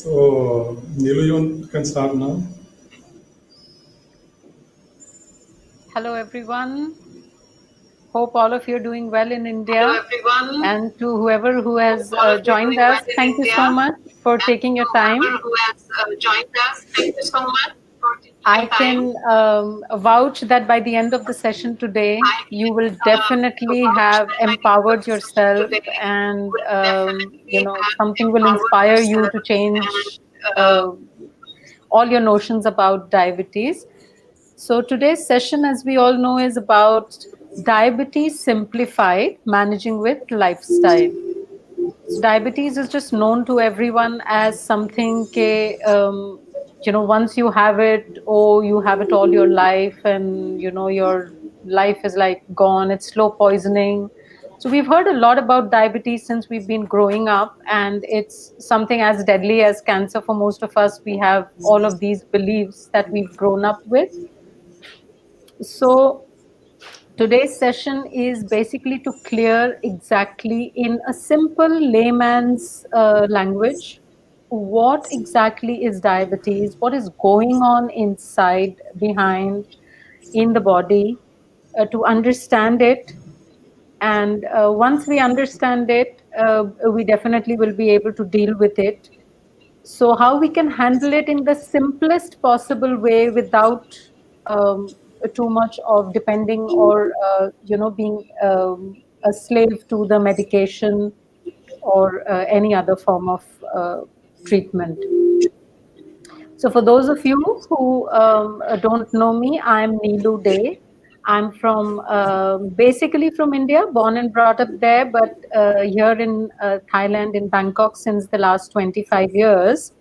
So, Nilu, you can start now. Hello, everyone. Hope all of you are doing well in India. Hello, everyone. And to whoever who has Hope all of you are joined doing us, well in thank you India. so much for And taking to your time. whoever who has joined us, thank you so much for taking I your time. can vouch that by the end of the session today, you will definitely vouch have that by the end of empowered the session yourself, today, and you will definitely have something will empowered inspire you yourself to change and all your notions about diabetes. So today's session, as we all know, is about diabetes simplified, managing with lifestyle. So diabetes is just known to everyone as something once you have it, oh, you have it all your life, and your life is like gone. It's slow poisoning. So we've heard a lot about diabetes since we've been growing up, and it's something as deadly as cancer for most of us. We have all of these beliefs that we've grown up with. So today's session is basically to clear exactly in a simple layman's language what exactly is diabetes, what is going on inside, behind, in the body, to understand it. And once we understand it, we definitely will be able to deal with it. So how we can handle it in the simplest possible way without too much of depending or being a slave to the medication or any other form of treatment. So for those of you who don't know me, I'm Neelu Day. I'm from basically from India, born and brought up there, but here in Thailand, in Bangkok, since the last 25 years.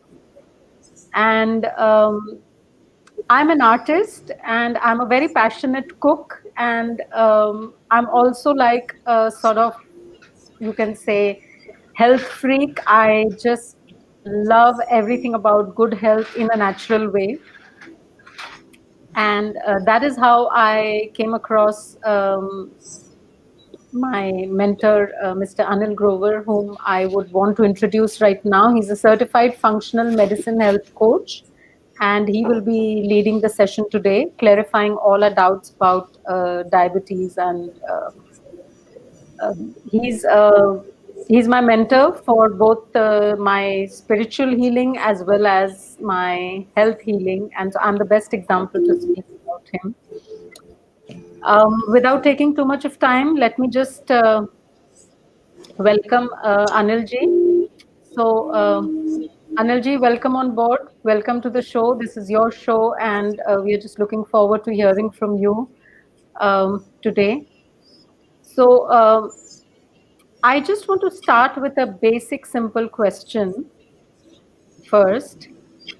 And I'm an artist, and I'm a very passionate cook, and I'm also like a sort of, you can say, health freak. I just love everything about good health in a natural way. And that is how I came across my mentor, Mr. Anil Grover, whom I would want to introduce right now. He's a certified functional medicine health coach, and he will be leading the session today, clarifying all our doubts about diabetes. And he's he's my mentor for both my spiritual healing as well as my health healing, and so I'm the best example to speak about him. Without taking too much of time, let me just welcome Anil ji. So, Anil ji, welcome on board. Welcome to the show. This is your show, and we are just looking forward to hearing from you today. So, I just want to start with a basic, simple question first.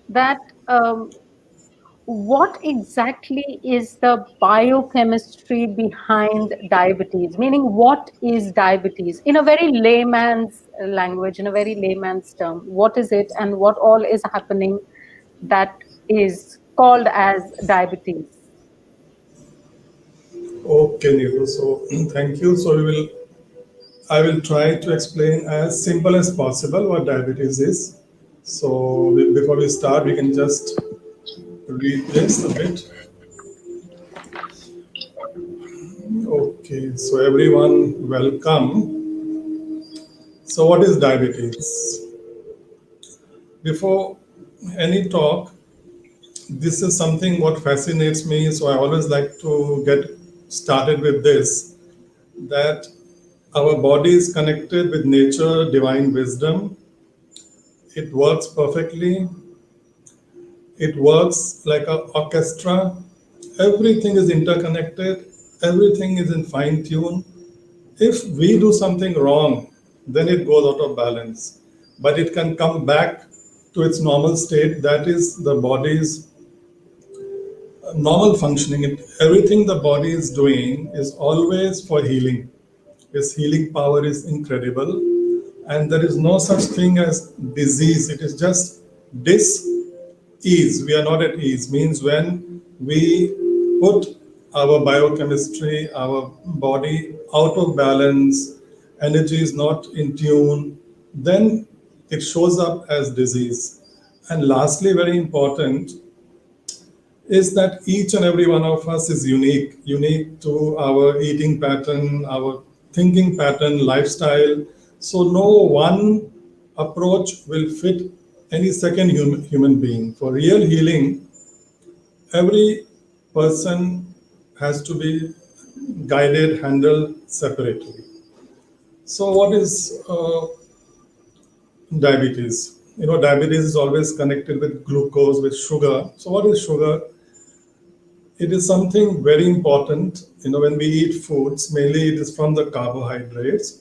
That what exactly is the biochemistry behind diabetes? Meaning, what is diabetes? In a very layman's language, in a very layman's term, what is it and what all is happening that is called as diabetes? Okay, Nilu. So, thank you. So, I will try to explain as simple as possible what diabetes is. So, before we start, we can just read this a bit. Okay, so everyone, welcome. So, what is diabetes? Before any talk, this is something what fascinates me. So, I always like to get started with this, that our body is connected with nature, divine wisdom. It works perfectly. It works like an orchestra. Everything is interconnected. Everything is in fine tune. If we do something wrong, then it goes out of balance. But it can come back to its normal state. That is the body's normal functioning. Everything the body is doing is always for healing. Its healing power is incredible. And there is no such thing as disease. It is just dis-ease. We are not at ease. Means when we put our biochemistry, our body out of balance, energy is not in tune, then it shows up as disease. And lastly, very important, is that each and every one of us is unique to our eating pattern, our thinking pattern, lifestyle. So no one approach will fit any second human being. For real healing, every person has to be guided, handled separately. So what is diabetes? Diabetes is always connected with glucose, with sugar. So what is sugar? It is something very important. When we eat foods, mainly it is from the carbohydrates.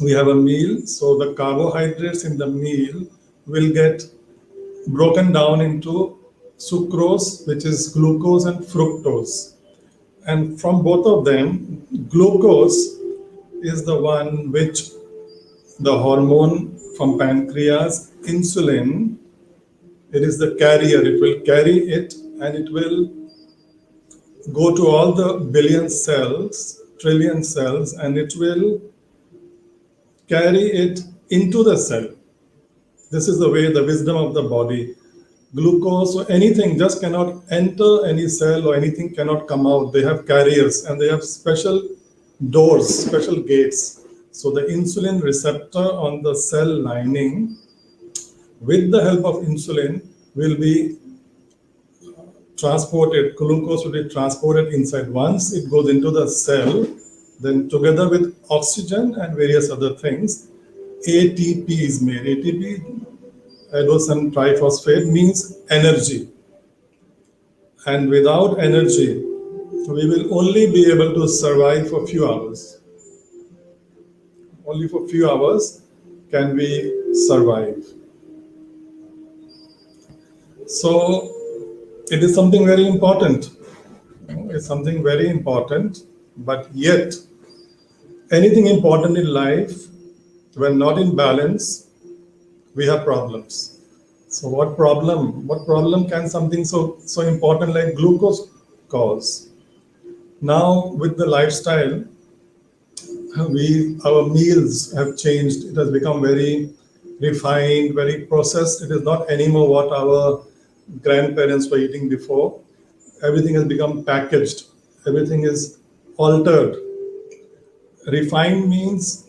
We have a meal, so the carbohydrates in the meal will get broken down into sucrose, which is glucose, and fructose. And from both of them, glucose is the one which the hormone from pancreas, insulin, it is the carrier. It will carry it and it will go to all the billion cells, trillion cells, and it will carry it into the cell. This is the way, the wisdom of the body. Glucose or anything just cannot enter any cell, or anything cannot come out. They have carriers and they have special doors, special gates. So the insulin receptor on the cell lining, with the help of insulin, will be transported, glucose will be transported inside. Once it goes into the cell, then together with oxygen and various other things, ATP is made. ATP, adenosine triphosphate, means energy. And without energy, we will only be able to survive for a few hours. Only for a few hours can we survive. So it is something very important. It's something very important, but yet anything important in life, when not in balance, we have problems. So what problem can something so important like glucose cause? Now with the lifestyle, our meals have changed. It has become very refined, very processed. It is not anymore what our grandparents were eating before. Everything has become packaged. Everything is altered. Refined means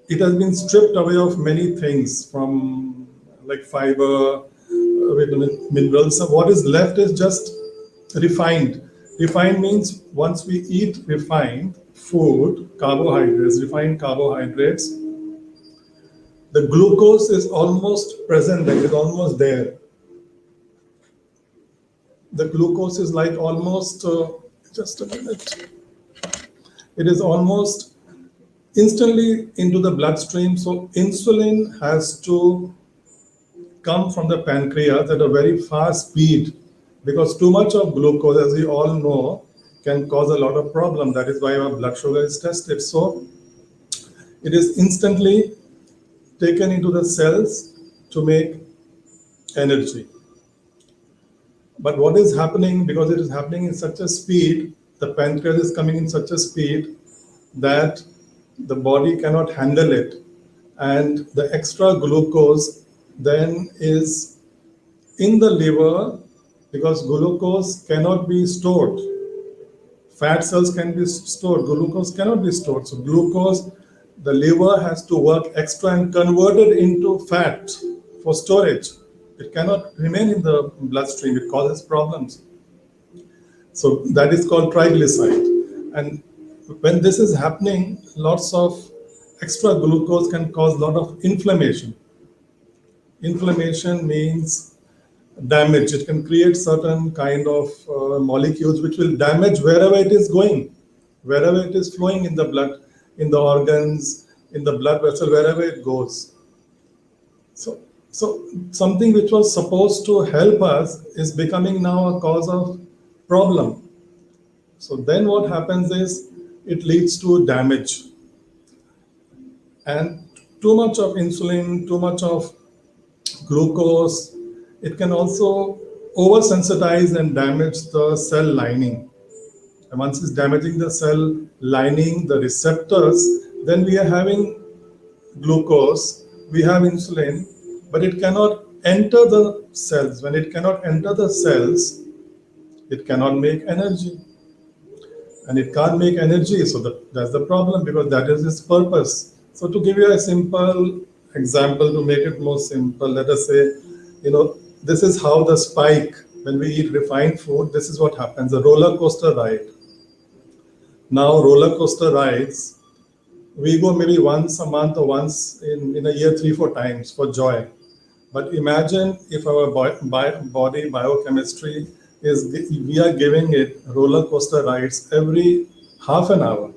it has been stripped away of many things, from like fiber, minerals. So what is left is just refined. Refined means once we eat refined food, refined carbohydrates, the glucose is almost present, it is almost there. The glucose is like almost, just a minute, it is almost instantly into the bloodstream. So insulin has to come from the pancreas at a very fast speed, because too much of glucose, as we all know, can cause a lot of problem. That is why our blood sugar is tested. So it is instantly taken into the cells to make energy. But what is happening, because it is happening in such a speed, the pancreas is coming in such a speed that the body cannot handle it. And the extra glucose then is in the liver, because glucose cannot be stored. Fat cells can be stored, glucose cannot be stored. So glucose, the liver has to work extra and convert it into fat for storage. It cannot remain in the bloodstream, it causes problems. So that is called triglyceride. And when this is happening, lots of extra glucose can cause a lot of inflammation. Inflammation means damage. It can create certain kind of molecules which will damage wherever it is going, wherever it is flowing in the blood, in the organs, in the blood vessel, wherever it goes. So something which was supposed to help us is becoming now a cause of problem. So then what happens is it leads to damage. And too much of insulin, too much of glucose, it can also oversensitize and damage the cell lining. And once it's damaging the cell lining, the receptors, then we are having glucose, we have insulin, but it cannot enter the cells. When it cannot enter the cells, it cannot make energy. And it can't make energy, so that's the problem, because that is its purpose. So to give you a simple example, to make it more simple, let us say, this is how the spike, when we eat refined food, this is what happens, a roller coaster ride. Now roller coaster rides, we go maybe once a month or once in a year, 3-4 times for joy. But imagine if our body biochemistry is, we are giving it roller coaster rides every half an hour.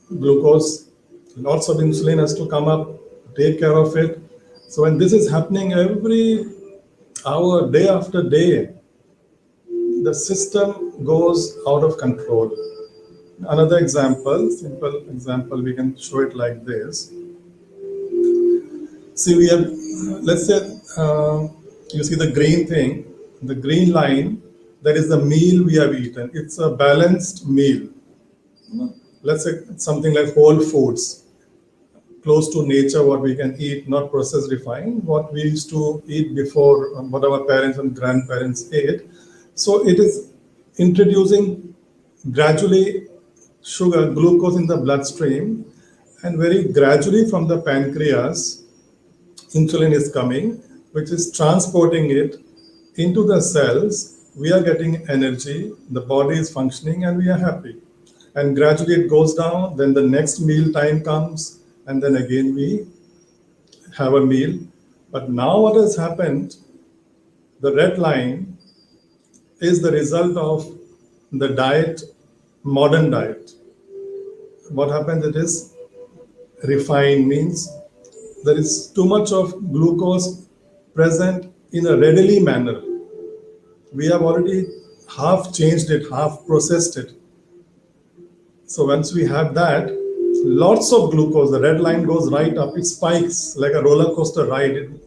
Glucose, lots of insulin has to come up, take care of it. So when this is happening every hour, day after day, the system goes out of control. Another example, simple example, we can show it like this. See, we have, let's say, you see the green thing, the green line, that is the meal we have eaten. It's a balanced meal. Let's say something like whole foods, close to nature, what we can eat, not processed refined, what we used to eat before, what our parents and grandparents ate. So it is introducing gradually sugar, glucose in the bloodstream, and very gradually from the pancreas, insulin is coming, which is transporting it into the cells. We are getting energy, the body is functioning, and we are happy. And gradually it goes down, then the next meal time comes, and then again we have a meal. But now what has happened, the red line is the result of the diet, modern diet. What happens, it is refined, means there is too much of glucose present in a readily manner. We have already half changed it, half processed it. So once we have that, lots of glucose, the red line goes right up, it spikes like a roller coaster ride.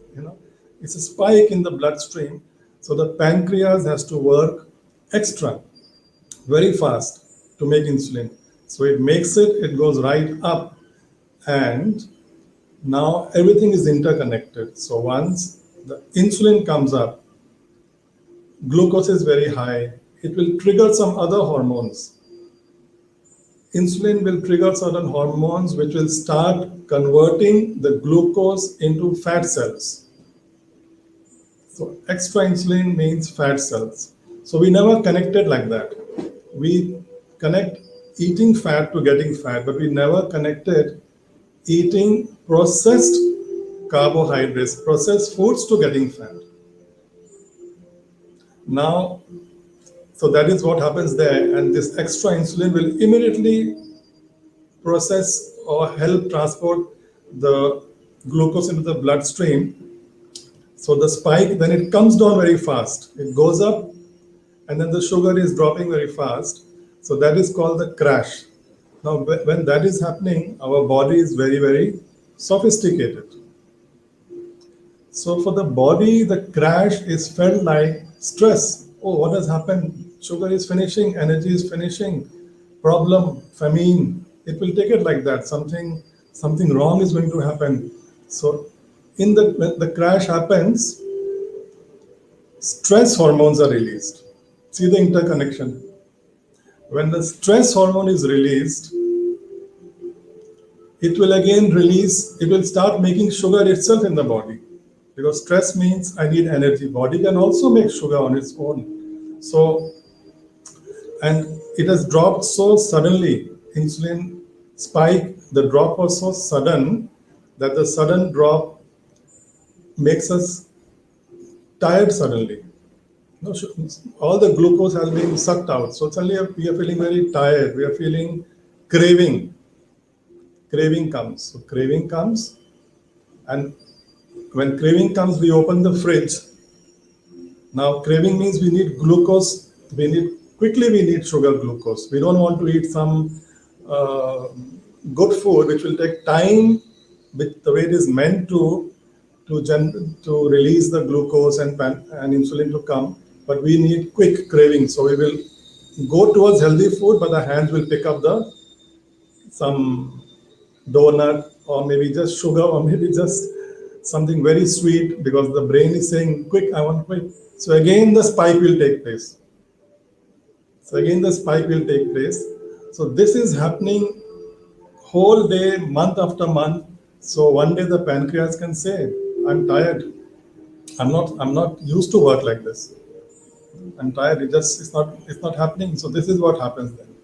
It's a spike in the bloodstream. So the pancreas has to work extra, very fast to make insulin. So it makes it, it goes right up, and now everything is interconnected. So once the insulin comes up, glucose is very high, it will trigger some other hormones. Insulin will trigger certain hormones which will start converting the glucose into fat cells. So extra insulin means fat cells. So we never connected like that. We connect eating fat to getting fat, but we never connected eating processed carbohydrates, processed foods to getting fat. Now, so that is what happens there, and this extra insulin will immediately process or help transport the glucose into the bloodstream. So the spike, then it comes down very fast. It goes up, and then the sugar is dropping very fast. So that is called the crash. Now, when that is happening, our body is very, very sophisticated. So for the body, the crash is felt like stress. Oh, what has happened? Sugar is finishing, energy is finishing, problem, famine. It will take it like that. Something wrong is going to happen. So when the crash happens, stress hormones are released. See the interconnection. When the stress hormone is released, it will start making sugar itself in the body. Because stress means I need energy. Body can also make sugar on its own. So, and it has dropped so suddenly, insulin spike, the drop was so sudden that the sudden drop makes us tired suddenly. All the glucose has been sucked out. So suddenly we are feeling very tired. We are feeling craving. Craving comes. So craving comes, and when craving comes, we open the fridge. Now craving means we need glucose. We need sugar glucose. We don't want to eat some good food which will take time with the way it is meant to release the glucose and insulin to come. But we need quick craving. So we will go towards healthy food, but the hands will pick up some donut or maybe just sugar or maybe just something very sweet because the brain is saying, quick, I want quick. So again, the spike will take place. So this is happening whole day, month after month. So one day the pancreas can say, I'm tired. I'm not used to work like this. I'm tired. It's not happening. So this is what happens then.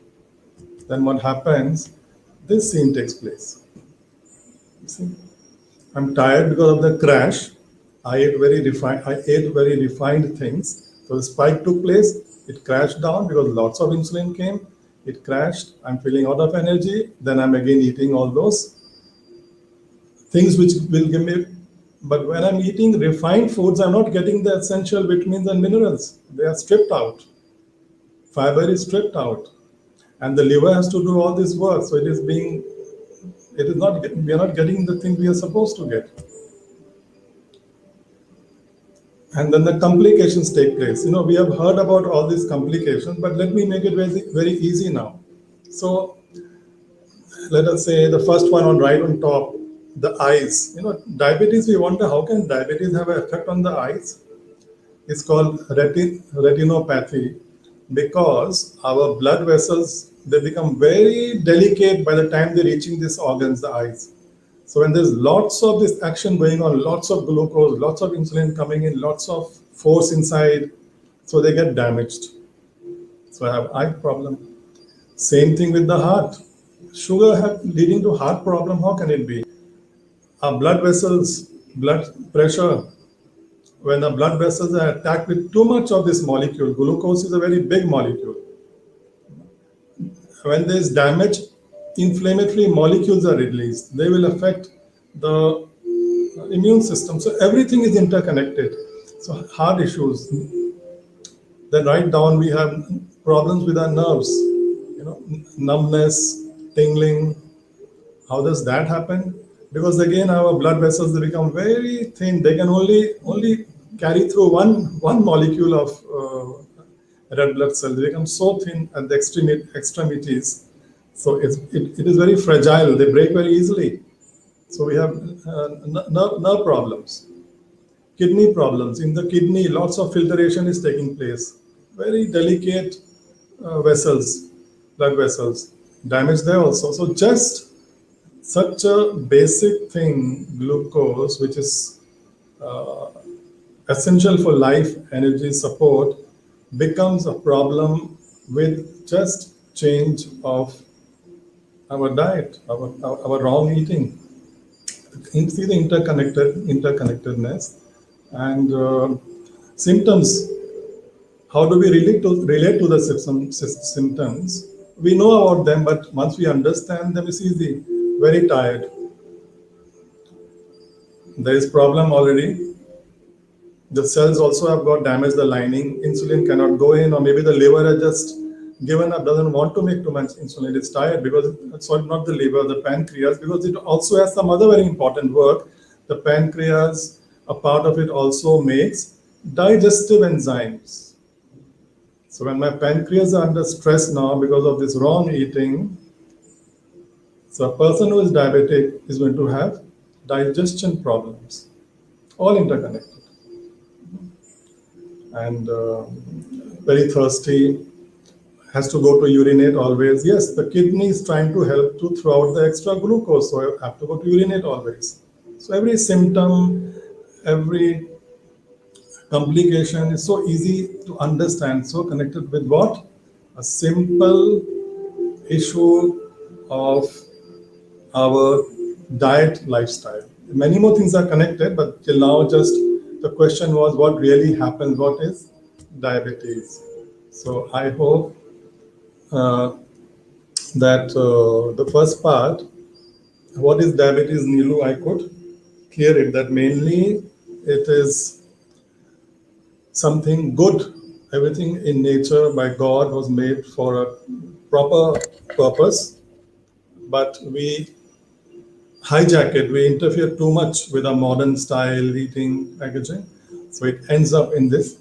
Then what happens? This scene takes place. You see? I'm tired because of the crash. I ate very refined things. So the spike took place. It crashed down because lots of insulin came. It crashed. I'm feeling out of energy. Then I'm again eating all those things which will give me. But when I'm eating refined foods, I'm not getting the essential vitamins and minerals. They are stripped out. Fiber is stripped out, and the liver has to do all this work. So it is being. It is not. We are not getting the thing we are supposed to get. And then the complications take place. We have heard about all these complications, but let me make it very, very easy now. So let us say the first one on right on top, the eyes. Diabetes, we wonder how can diabetes have an effect on the eyes? It's called retinopathy because our blood vessels, they become very delicate by the time they're reaching these organs, the eyes. So when there's lots of this action going on, lots of glucose, lots of insulin coming in, lots of force inside, so they get damaged. So I have eye problem. Same thing with the heart. Sugar leading to heart problem, how can it be? Our blood vessels, blood pressure, when the blood vessels are attacked with too much of this molecule, glucose is a very big molecule. When there is damage, inflammatory molecules are released. They will affect the immune system. So everything is interconnected. So heart issues. Then right down we have problems with our nerves. Numbness, tingling. How does that happen? Because again, our blood vessels, they become very thin. They can only carry through one molecule of red blood cell. They become so thin at the extremities. So it is very fragile. They break very easily. So we have nerve problems, kidney problems. In the kidney, lots of filtration is taking place. Very delicate vessels, blood vessels, damage there also. So just such a basic thing, glucose, which is essential for life, energy, support, becomes a problem with just change of our diet, our wrong eating. You see the interconnectedness and symptoms. How do we relate to the symptoms? We know about them, but once we understand them, it's easy. Very tired. There is problem already. The cells also have got damaged the lining. Insulin cannot go in, or maybe the liver has just given up, doesn't want to make too much insulin. It's tired because it's not the liver, the pancreas, because it also has some other very important work. The pancreas, a part of it also makes digestive enzymes. So when my pancreas are under stress now because of this wrong eating, so a person who is diabetic is going to have digestion problems, all interconnected. And very thirsty, has to go to urinate always. Yes, the kidney is trying to help to throw out the extra glucose, so I have to go to urinate always. So every symptom, every complication is so easy to understand, so connected with what? A simple issue of our diet lifestyle. Many more things are connected, but till now just the question was what really happens, what is diabetes. So I hope that the first part, what is diabetes, Nilu, I could clear it, that mainly it is something good. Everything in nature by God was made for a proper purpose, but we hijack it, we interfere too much with our modern style eating packaging. So it ends up in this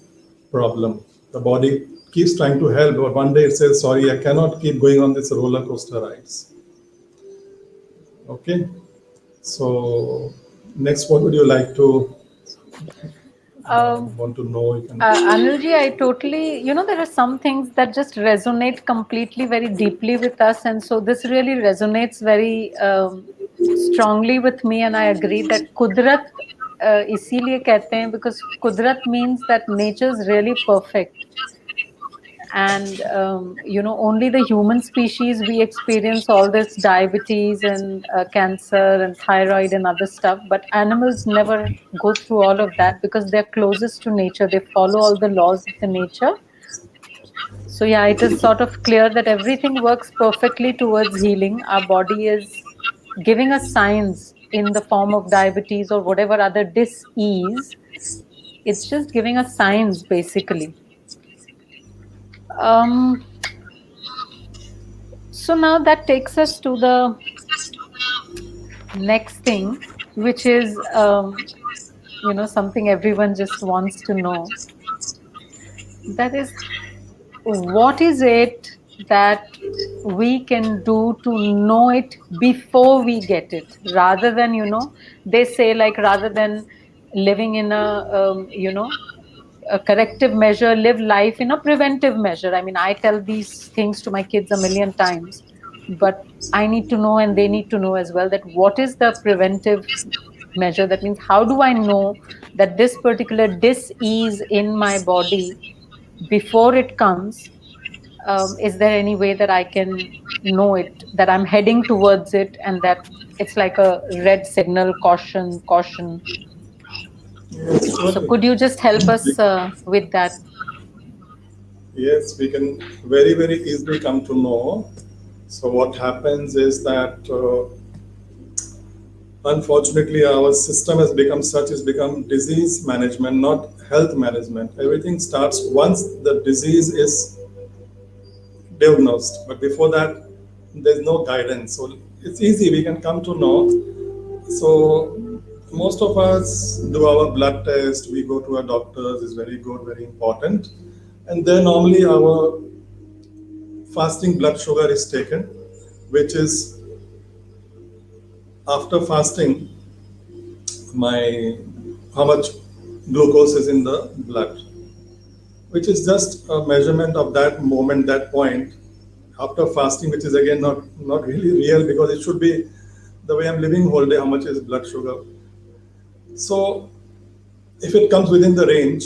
problem. The body keeps trying to help, but one day it says, sorry, I cannot keep going on this roller coaster rides. Okay, so Next, what would you like to Um, want to know? You can. Anilji, I totally, there are some things that just resonate completely very deeply with us. And so this really resonates very strongly with me. And I agree that Kudrat, इसीलिए कहते हैं because Kudrat means that nature is really perfect. And only the human species we experience all this diabetes and cancer and thyroid and other stuff, but animals never go through all of that because they're closest to nature. They follow all the laws of the nature. So yeah, it is sort of clear that everything works perfectly towards healing. Our body is giving us signs in the form of diabetes or whatever other dis-ease. It's just giving us signs basically. um, So now that takes us to the next thing, which is something everyone just wants to know. That is, what is it that we can do to know it before we get it, rather than they say, like, rather than living in a corrective measure, live life in a preventive measure. I mean, I tell these things to my kids a million times, but I need to know and they need to know as well that what is the preventive measure. That means, how do I know that this particular dis-ease in my body, before it comes, is there any way that I can know it, that I'm heading towards it, and that it's like a red signal, caution, caution. Yes, So surely. could you just help us We- with that? Yes, we can very, very easily come to know. So what happens is that unfortunately our system has become such, it's become disease management, not health management. Everything starts once the disease is diagnosed, but before that there's no guidance. So it's easy, we can come to know. So most of us do our blood test, we go to our doctors, is very good, very important. And then normally our fasting blood sugar is taken, which is after fasting, my how much glucose is in the blood, which is just a measurement of that moment, that point after fasting, which is again not really real because it should be the way I'm living whole day, how much is blood sugar. So if it comes within the range,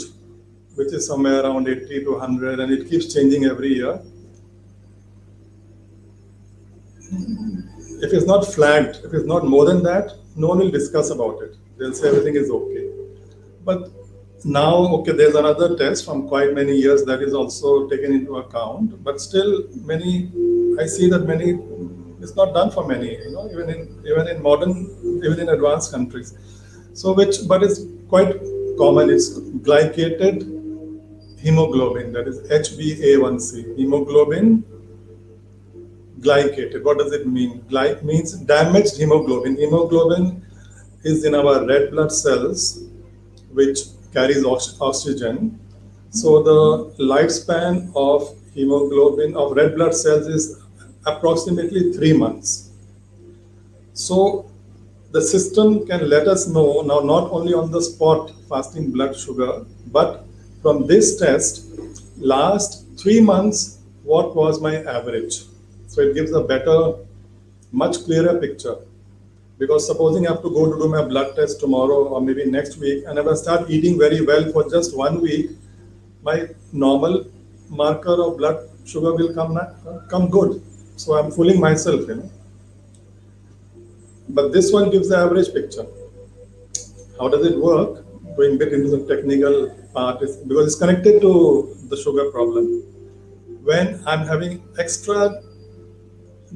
which is somewhere around 80 to 100, and it keeps changing every year, if it's not flagged, if it's not more than that, no one will discuss about it. They'll say everything is okay. But now, okay, there's another test from quite many years that is also taken into account. But still, many, I see that many, it's not done for many. Even in modern, even in advanced countries. So but it's quite common. It's glycated hemoglobin, that is HbA1c, hemoglobin glycated. What does it mean? Glyc means damaged hemoglobin. Hemoglobin is in our red blood cells, which carries oxygen. So the lifespan of hemoglobin of red blood cells is approximately 3 months. So the system can let us know now, not only on the spot fasting blood sugar, but from this test, last 3 months, what was my average? So it gives a better, much clearer picture. Because supposing I have to go to do my blood test tomorrow or maybe next week, and if I start eating very well for just 1 week, my normal marker of blood sugar will come good. So I'm fooling myself. But this one gives the average picture. How does it work? Going a bit into the technical part, because it's connected to the sugar problem. When I'm having extra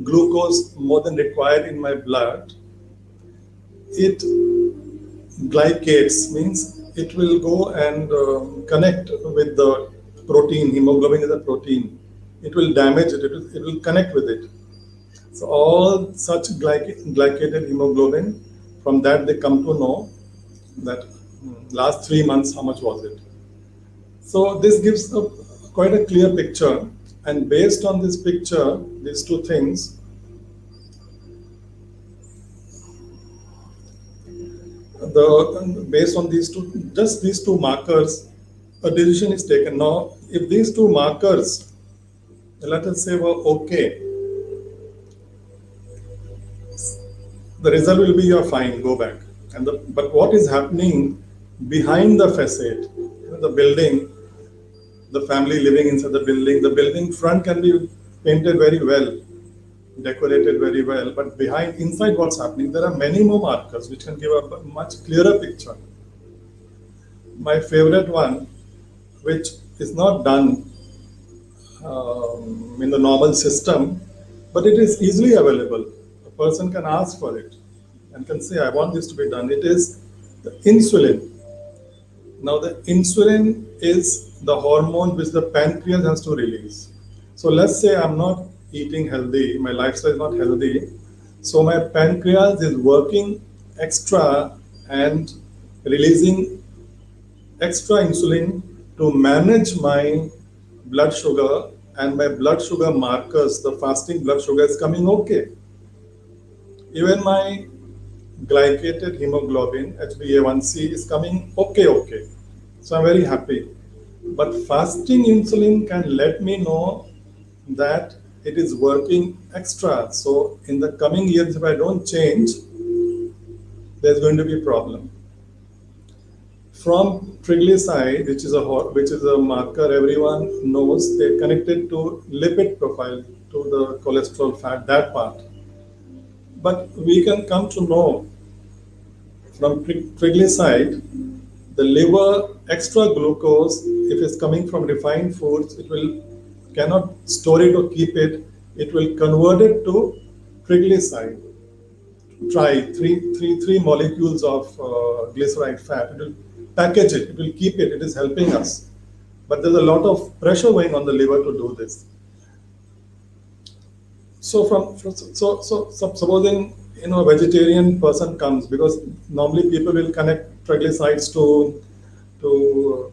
glucose more than required in my blood, it glycates, means it will go and connect with the protein. Hemoglobin is a protein. It will damage it. It will connect with it. So all such glycated hemoglobin, from that they come to know that last 3 months how much was it. So this gives quite a clear picture, and based on this picture, these two things, based on these two, just these two markers, a decision is taken. Now, if these two markers, let us say, were okay, the result will be you're fine, go back. But what is happening behind the facade, the building, the family living inside the building front can be painted very well, decorated very well, but behind, inside what's happening, there are many more markers which can give a much clearer picture. My favorite one, which is not done in the normal system, but it is easily available. A person can ask for it and can say, I want this to be done. It is the insulin. Now, the insulin is the hormone which the pancreas has to release. So let's say I'm not eating healthy, my lifestyle is not healthy, so my pancreas is working extra and releasing extra insulin to manage my blood sugar, and my blood sugar markers, the fasting blood sugar is coming okay. Even my glycated hemoglobin, HbA1c, is coming okay. So I'm very happy. But fasting insulin can let me know that it is working extra. So in the coming years, if I don't change, there's going to be a problem. From triglyceride, which is a marker everyone knows, they connected to lipid profile, to the cholesterol, fat, that part. But we can come to know from triglyceride, the liver extra glucose, if it's coming from refined foods, it will cannot store it or keep it. It will convert it to triglyceride. Try three molecules of glyceride fat. It will package it. It will keep it. It is helping us. But there's a lot of pressure going on the liver to do this. So supposing a vegetarian person comes, because normally people will connect triglycerides to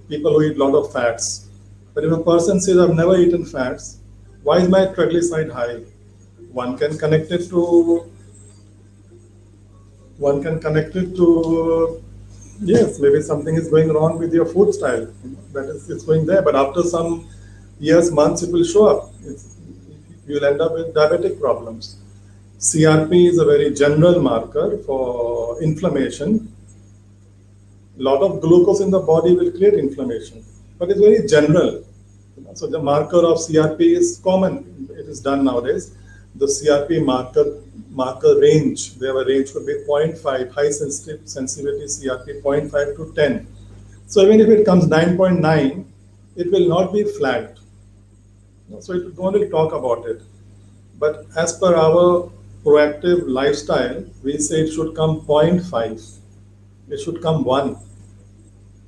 people who eat a lot of fats. But if a person says, I've never eaten fats, why is my triglyceride high? One can connect it to yes, maybe something is going wrong with your food style. That is, it's going there. But after some years, months, it will show up. You'll end up with diabetic problems. CRP is a very general marker for inflammation. A lot of glucose in the body will create inflammation, but it's very general. So the marker of CRP is common. It is done nowadays. The CRP marker range, they have a range could be 0.5, high sensitivity CRP 0.5 to 10. So even if it comes 9.9, it will not be flagged. So it don't really talk about it. But as per our proactive lifestyle, we say it should come 0.5. It should come 1.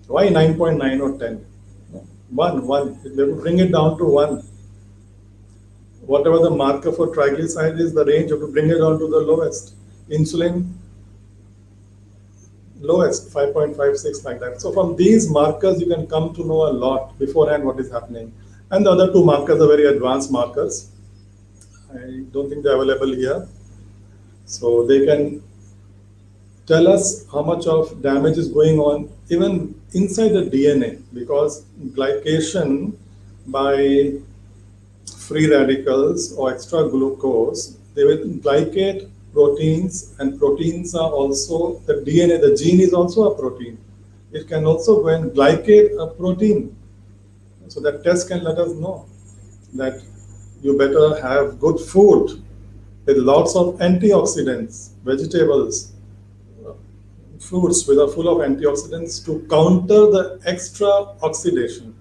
Why 9.9 or 10? 1. We have to bring it down to 1. Whatever the marker for triglyceride is, the range, you have to bring it down to the lowest. Insulin, lowest, 5.56, like that. So from these markers, you can come to know a lot beforehand what is happening. And the other two markers are very advanced markers. I don't think they're available here. So they can tell us how much of damage is going on even inside the DNA, because glycation by free radicals or extra glucose, they will glycate proteins, and proteins are also the DNA, the gene is also a protein. It can also go and glycate a protein. So that test can let us know that you better have good food with lots of antioxidants, vegetables, fruits which are full of antioxidants to counter the extra oxidation.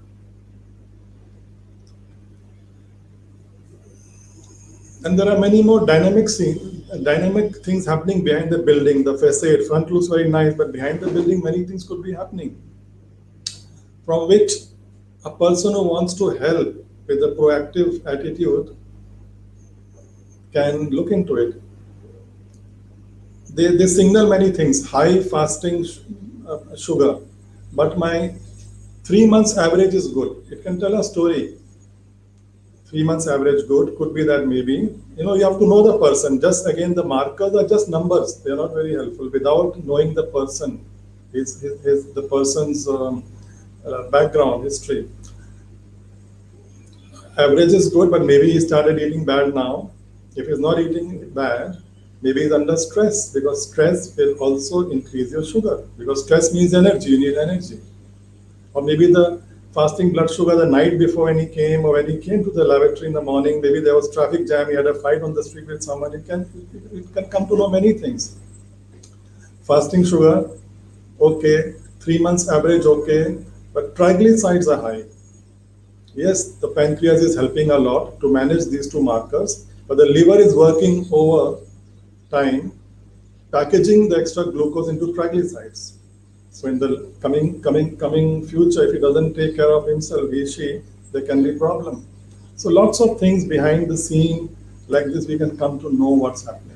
And there are many more dynamic things happening behind the building. The facade, front looks very nice, but behind the building, many things could be happening, from which a person who wants to help with a proactive attitude can look into it. They signal many things, high fasting sugar, but my 3 months average is good. It can tell a story. 3 months average good could be that maybe, you have to know the person. Just again, the markers are just numbers. They are not very helpful. Without knowing the person, the person's background, history. Average is good, but maybe he started eating bad now. If he's not eating bad, maybe he's under stress, because stress will also increase your sugar, because stress means energy, you need energy. Or maybe the fasting blood sugar the night before when he came, or when he came to the lavatory in the morning, maybe there was traffic jam, he had a fight on the street with someone. It can come to know many things. Fasting sugar, okay. 3 months average, okay. But triglycerides are high. Yes, the pancreas is helping a lot to manage these two markers, but the liver is working over time, packaging the extra glucose into triglycerides. So in the coming future, if he doesn't take care of himself, she, there can be problem. So lots of things behind the scene like this, we can come to know what's happening.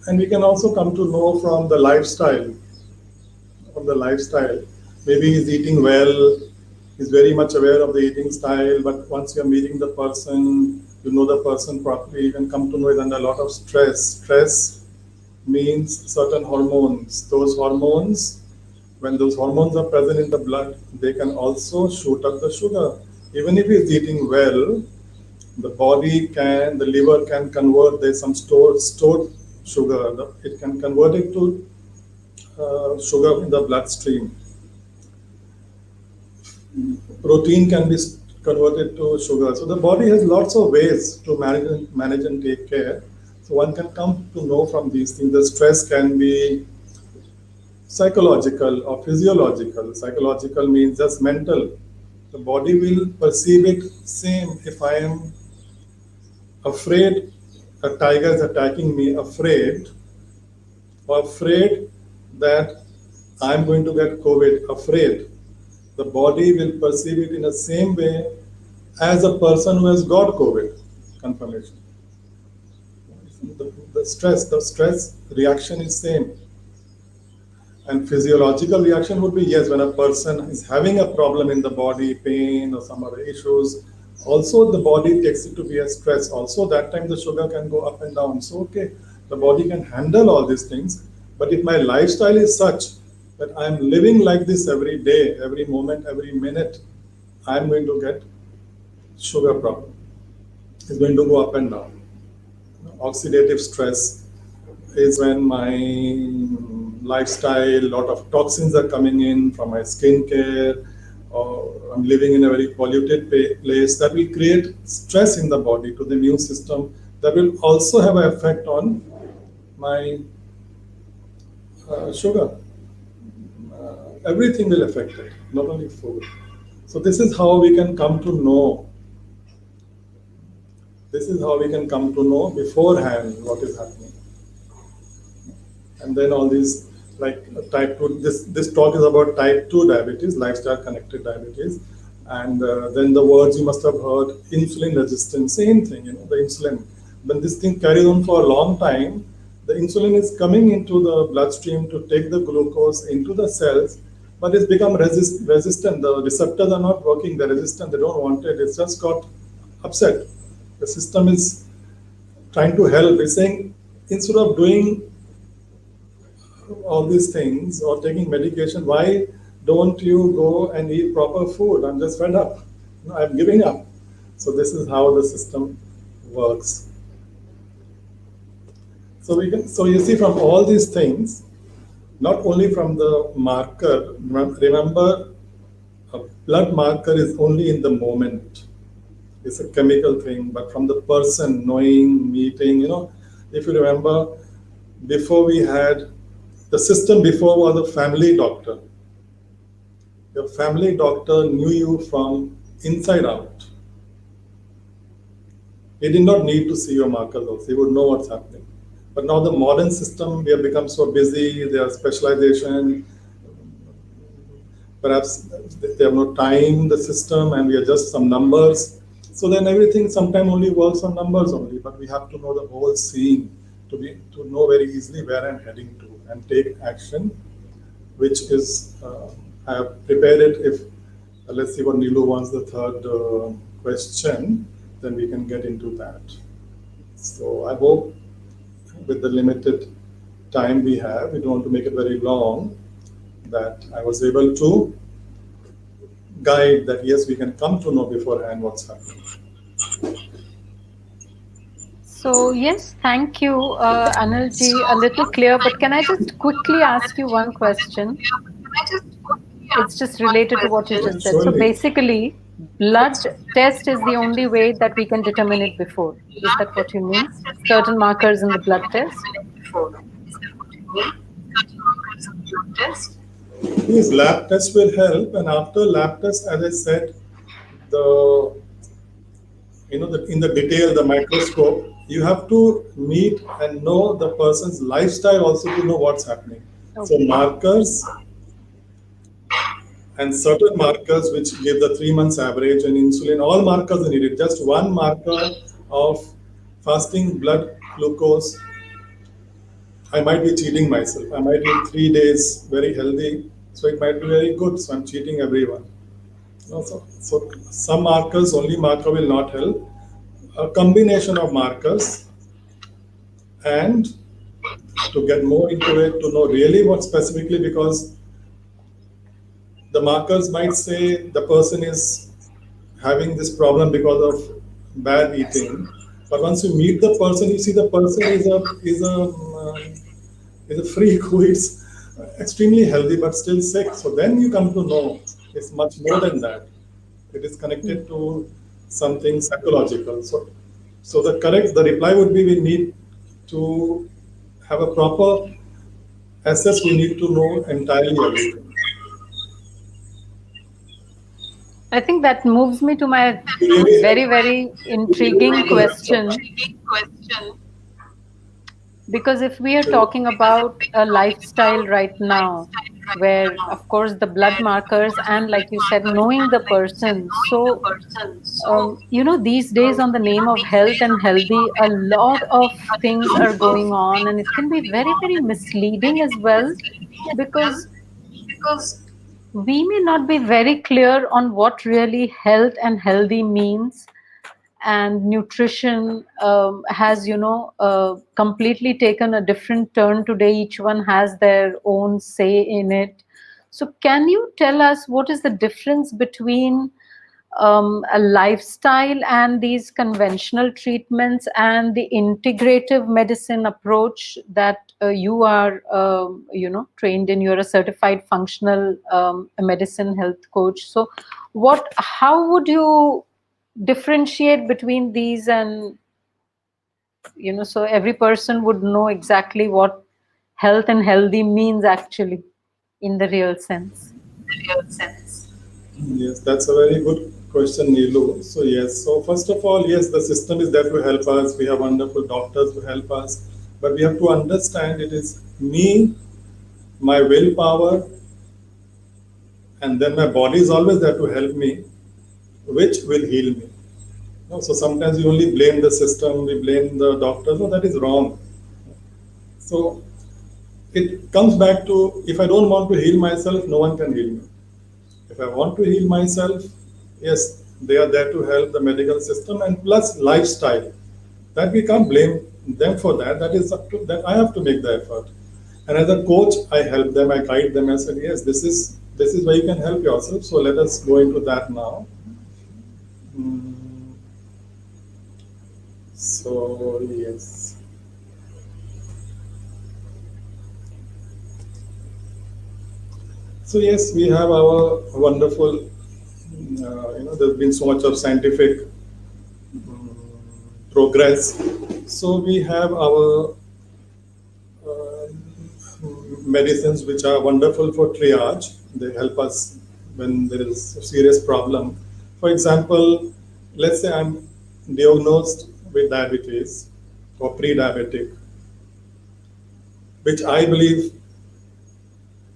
And we can also come to know from the lifestyle. Maybe he's eating well, he's very much aware of the eating style, but once you're meeting the person, you know the person properly, you can come to know he's under a lot of stress. Stress means certain hormones. Those hormones, when those hormones are present in the blood, they can also shoot up the sugar. Even if he's eating well, the liver can convert, there's some stored sugar, it can convert it to sugar in the bloodstream. Protein can be converted to sugar. So the body has lots of ways to manage and take care. So one can come to know from these things. The stress can be psychological or physiological. Psychological means just mental. The body will perceive it same. If I am afraid, a tiger is attacking me, afraid that I'm going to get COVID, afraid, the body will perceive it in the same way as a person who has got COVID, confirmation. The stress reaction is same. And physiological reaction would be, yes, when a person is having a problem in the body, pain or some other issues, also the body takes it to be a stress. Also that time the sugar can go up and down. So okay, the body can handle all these things. But if my lifestyle is such that I'm living like this every day, every moment, every minute, I'm going to get sugar problem. It's going to go up and down. Oxidative stress is when my lifestyle, lot of toxins are coming in from my skincare, or I'm living in a very polluted place, that will create stress in the body to the immune system. That will also have an effect on my sugar. Everything will affect it, not only food. So this is how we can come to know. This is how we can come to know beforehand what is happening. And then all these, like type 2, this talk is about type 2 diabetes, lifestyle connected diabetes. And then the words you must have heard, insulin resistance, same thing, the insulin. When this thing carries on for a long time, the insulin is coming into the bloodstream to take the glucose into the cells, but it's become resistant. The receptors are not working, they're resistant, they don't want it, it's just got upset. The system is trying to help. It's saying, instead of doing all these things or taking medication, why don't you go and eat proper food? I'm just fed up. I'm giving up. So this is how the system works. So you see from all these things, not only from the marker, remember, a blood marker is only in the moment. It's a chemical thing, but from the person knowing, meeting, if you remember, before we had, the system before was a family doctor. Your family doctor knew you from inside out. He did not need to see your markers also. He would know what's happening. But now the modern system, we have become so busy, there are specialization, perhaps they have no time, the system, and we are just some numbers. So then everything sometimes only works on numbers only, but we have to know the whole scene to know very easily where I'm heading to and take action, which is, I have prepared it. If Let's see what Nilu wants the third question, then we can get into that. So I hope with the limited time we have, we don't want to make it very long, that I was able to guide that yes, we can come to know beforehand what's happening. So yes, thank you, Anilji. A little clear, but can I just quickly ask you one question? It's just related to what you just said. So Surely. basically, blood test is the only way that we can determine it before. Is that what you mean? Certain markers in the blood test? Yes, lab test will help, and after lab test, as I said, the in the detail, the microscope, you have to meet and know the person's lifestyle also to know what's happening. So markers and certain markers which give the 3 months average and insulin, all markers are needed. Just one marker of fasting blood glucose, I might be cheating myself. I might eat 3 days very healthy, so it might be very good. So I'm cheating everyone. So some markers, only marker will not help. A combination of markers, and to get more into it, to know really what specifically, because the markers might say the person is having this problem because of bad eating, but once you meet the person, you see the person is a freak who eats extremely healthy but still sick. So then you come to know it's much more than that. It is connected to something psychological. So the reply would be, we need to have a proper assess. We need to know entirely everything. I think that moves me to my very, very intriguing question. Because if we are talking about a lifestyle right now, where of course the blood markers and, like you said, knowing the person. So, these days on the name of health and healthy, a lot of things are going on, and it can be very, very misleading as well, because we may not be very clear on what really health and healthy means. And nutrition has completely taken a different turn today. Each one has their own say in it. So can you tell us what is the difference between a lifestyle and these conventional treatments and the integrative medicine approach that you are trained in? You're a certified functional medicine health coach. So how would you differentiate between these, and so every person would know exactly what health and healthy means actually in the real sense? Yes, that's a very good question, Neelu. So yes, so first of all, yes, the system is there to help us. We have wonderful doctors who help us, but we have to understand it is me, my willpower, and then my body is always there to help me, which will heal me. So sometimes we only blame the system, we blame the doctors. No, that is wrong. So it comes back to, if I don't want to heal myself, no one can heal me. If I want to heal myself, yes, they are there to help, the medical system, and plus lifestyle. That we can't blame them for that. That is up to that. I have to make the effort. And as a coach, I help them, I guide them, I said, yes, this is where you can help yourself. So let us go into that now. So yes. So yes, we have our wonderful, there's been so much of scientific progress. So we have our medicines which are wonderful for triage. They help us when there is a serious problem. For example, let's say I'm diagnosed with diabetes or pre-diabetic, which I believe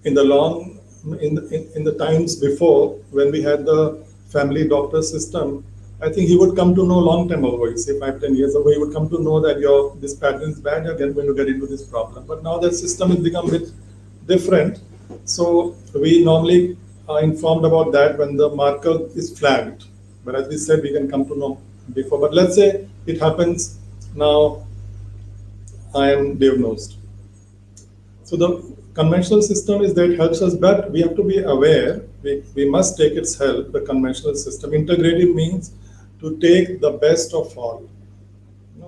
in the times before, when we had the family doctor system, I think he would come to know long time ago, say 5-10 years ago, he would come to know that this pattern is bad, you're going to get into this problem. But now the system has become a bit different. So we normally are informed about that when the marker is flagged. But as we said, we can come to know before. But let's say it happens now, I am diagnosed. So the conventional system is that it helps us, but we have to be aware, we must take its help, the conventional system. Integrative means to take the best of all,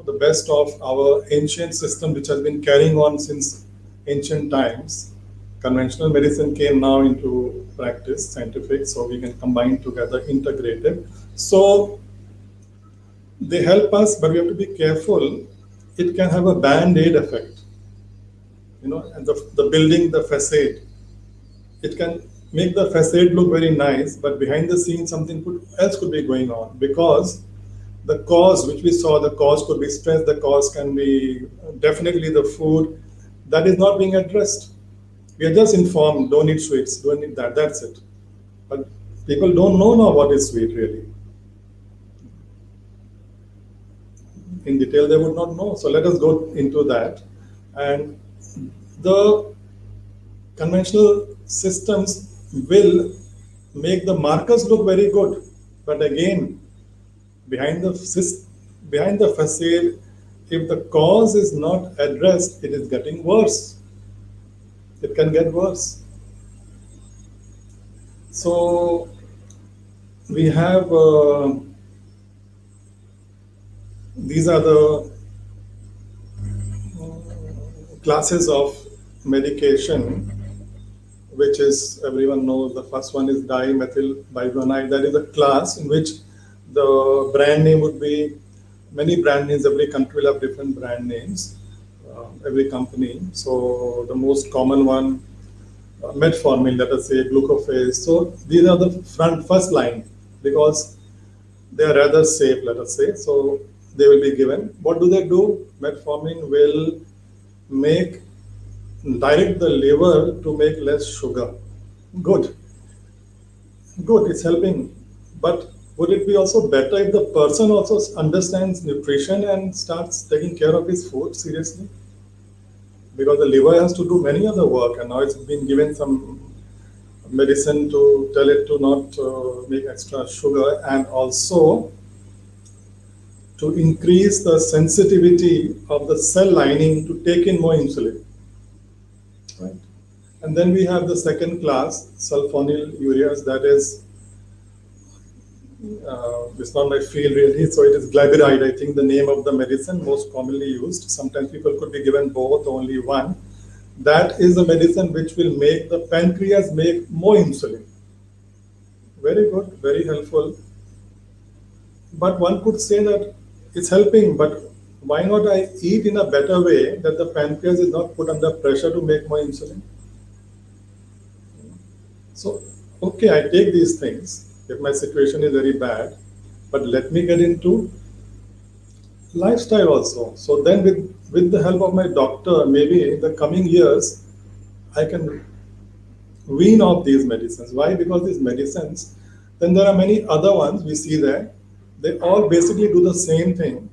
the best of our ancient system, which has been carrying on since ancient times. Conventional medicine came now into practice, scientific, so we can combine together integrative. So they help us, but we have to be careful. It can have a band-aid effect, and the building, the facade. It can make the facade look very nice, but behind the scenes something else could be going on, because the cause, which we saw, the cause could be stress, the cause can be definitely the food, that is not being addressed. We are just informed, don't eat sweets, don't eat that, that's it. But people don't know now what is sweet really. In detail, they would not know. So let us go into that. And the conventional systems will make the markers look very good, but again, behind the facade, if the cause is not addressed, it is getting worse. It can get worse. So we have these are the classes of medication, which is, everyone knows, the first one is dimethyl bivonide. That is a class in which the brand name would be, many brand names, every country will have different brand names, every company. So the most common one, Metformin, let us say, glucophage. So these are the first line, because they are rather safe, let us say. So they will be given. What do they do? Metformin will direct the liver to make less sugar. Good, it's helping. But would it be also better if the person also understands nutrition and starts taking care of his food seriously? Because the liver has to do many other work, and now it's been given some medicine to tell it to not make extra sugar, and also to increase the sensitivity of the cell lining to take in more insulin. Right? And then we have the second class, sulfonylureas, that is, it's not my field really, so it is glyburide, I think the name of the medicine most commonly used. Sometimes people could be given both, only one. That is a medicine which will make the pancreas make more insulin. Very good, very helpful. But one could say that it's helping, but why not I eat in a better way that the pancreas is not put under pressure to make more insulin? So, okay, I take these things if my situation is very bad, but let me get into lifestyle also. So then with the help of my doctor, maybe in the coming years, I can wean off these medicines. Why? Because these medicines, then there are many other ones we see there. They all basically do the same thing,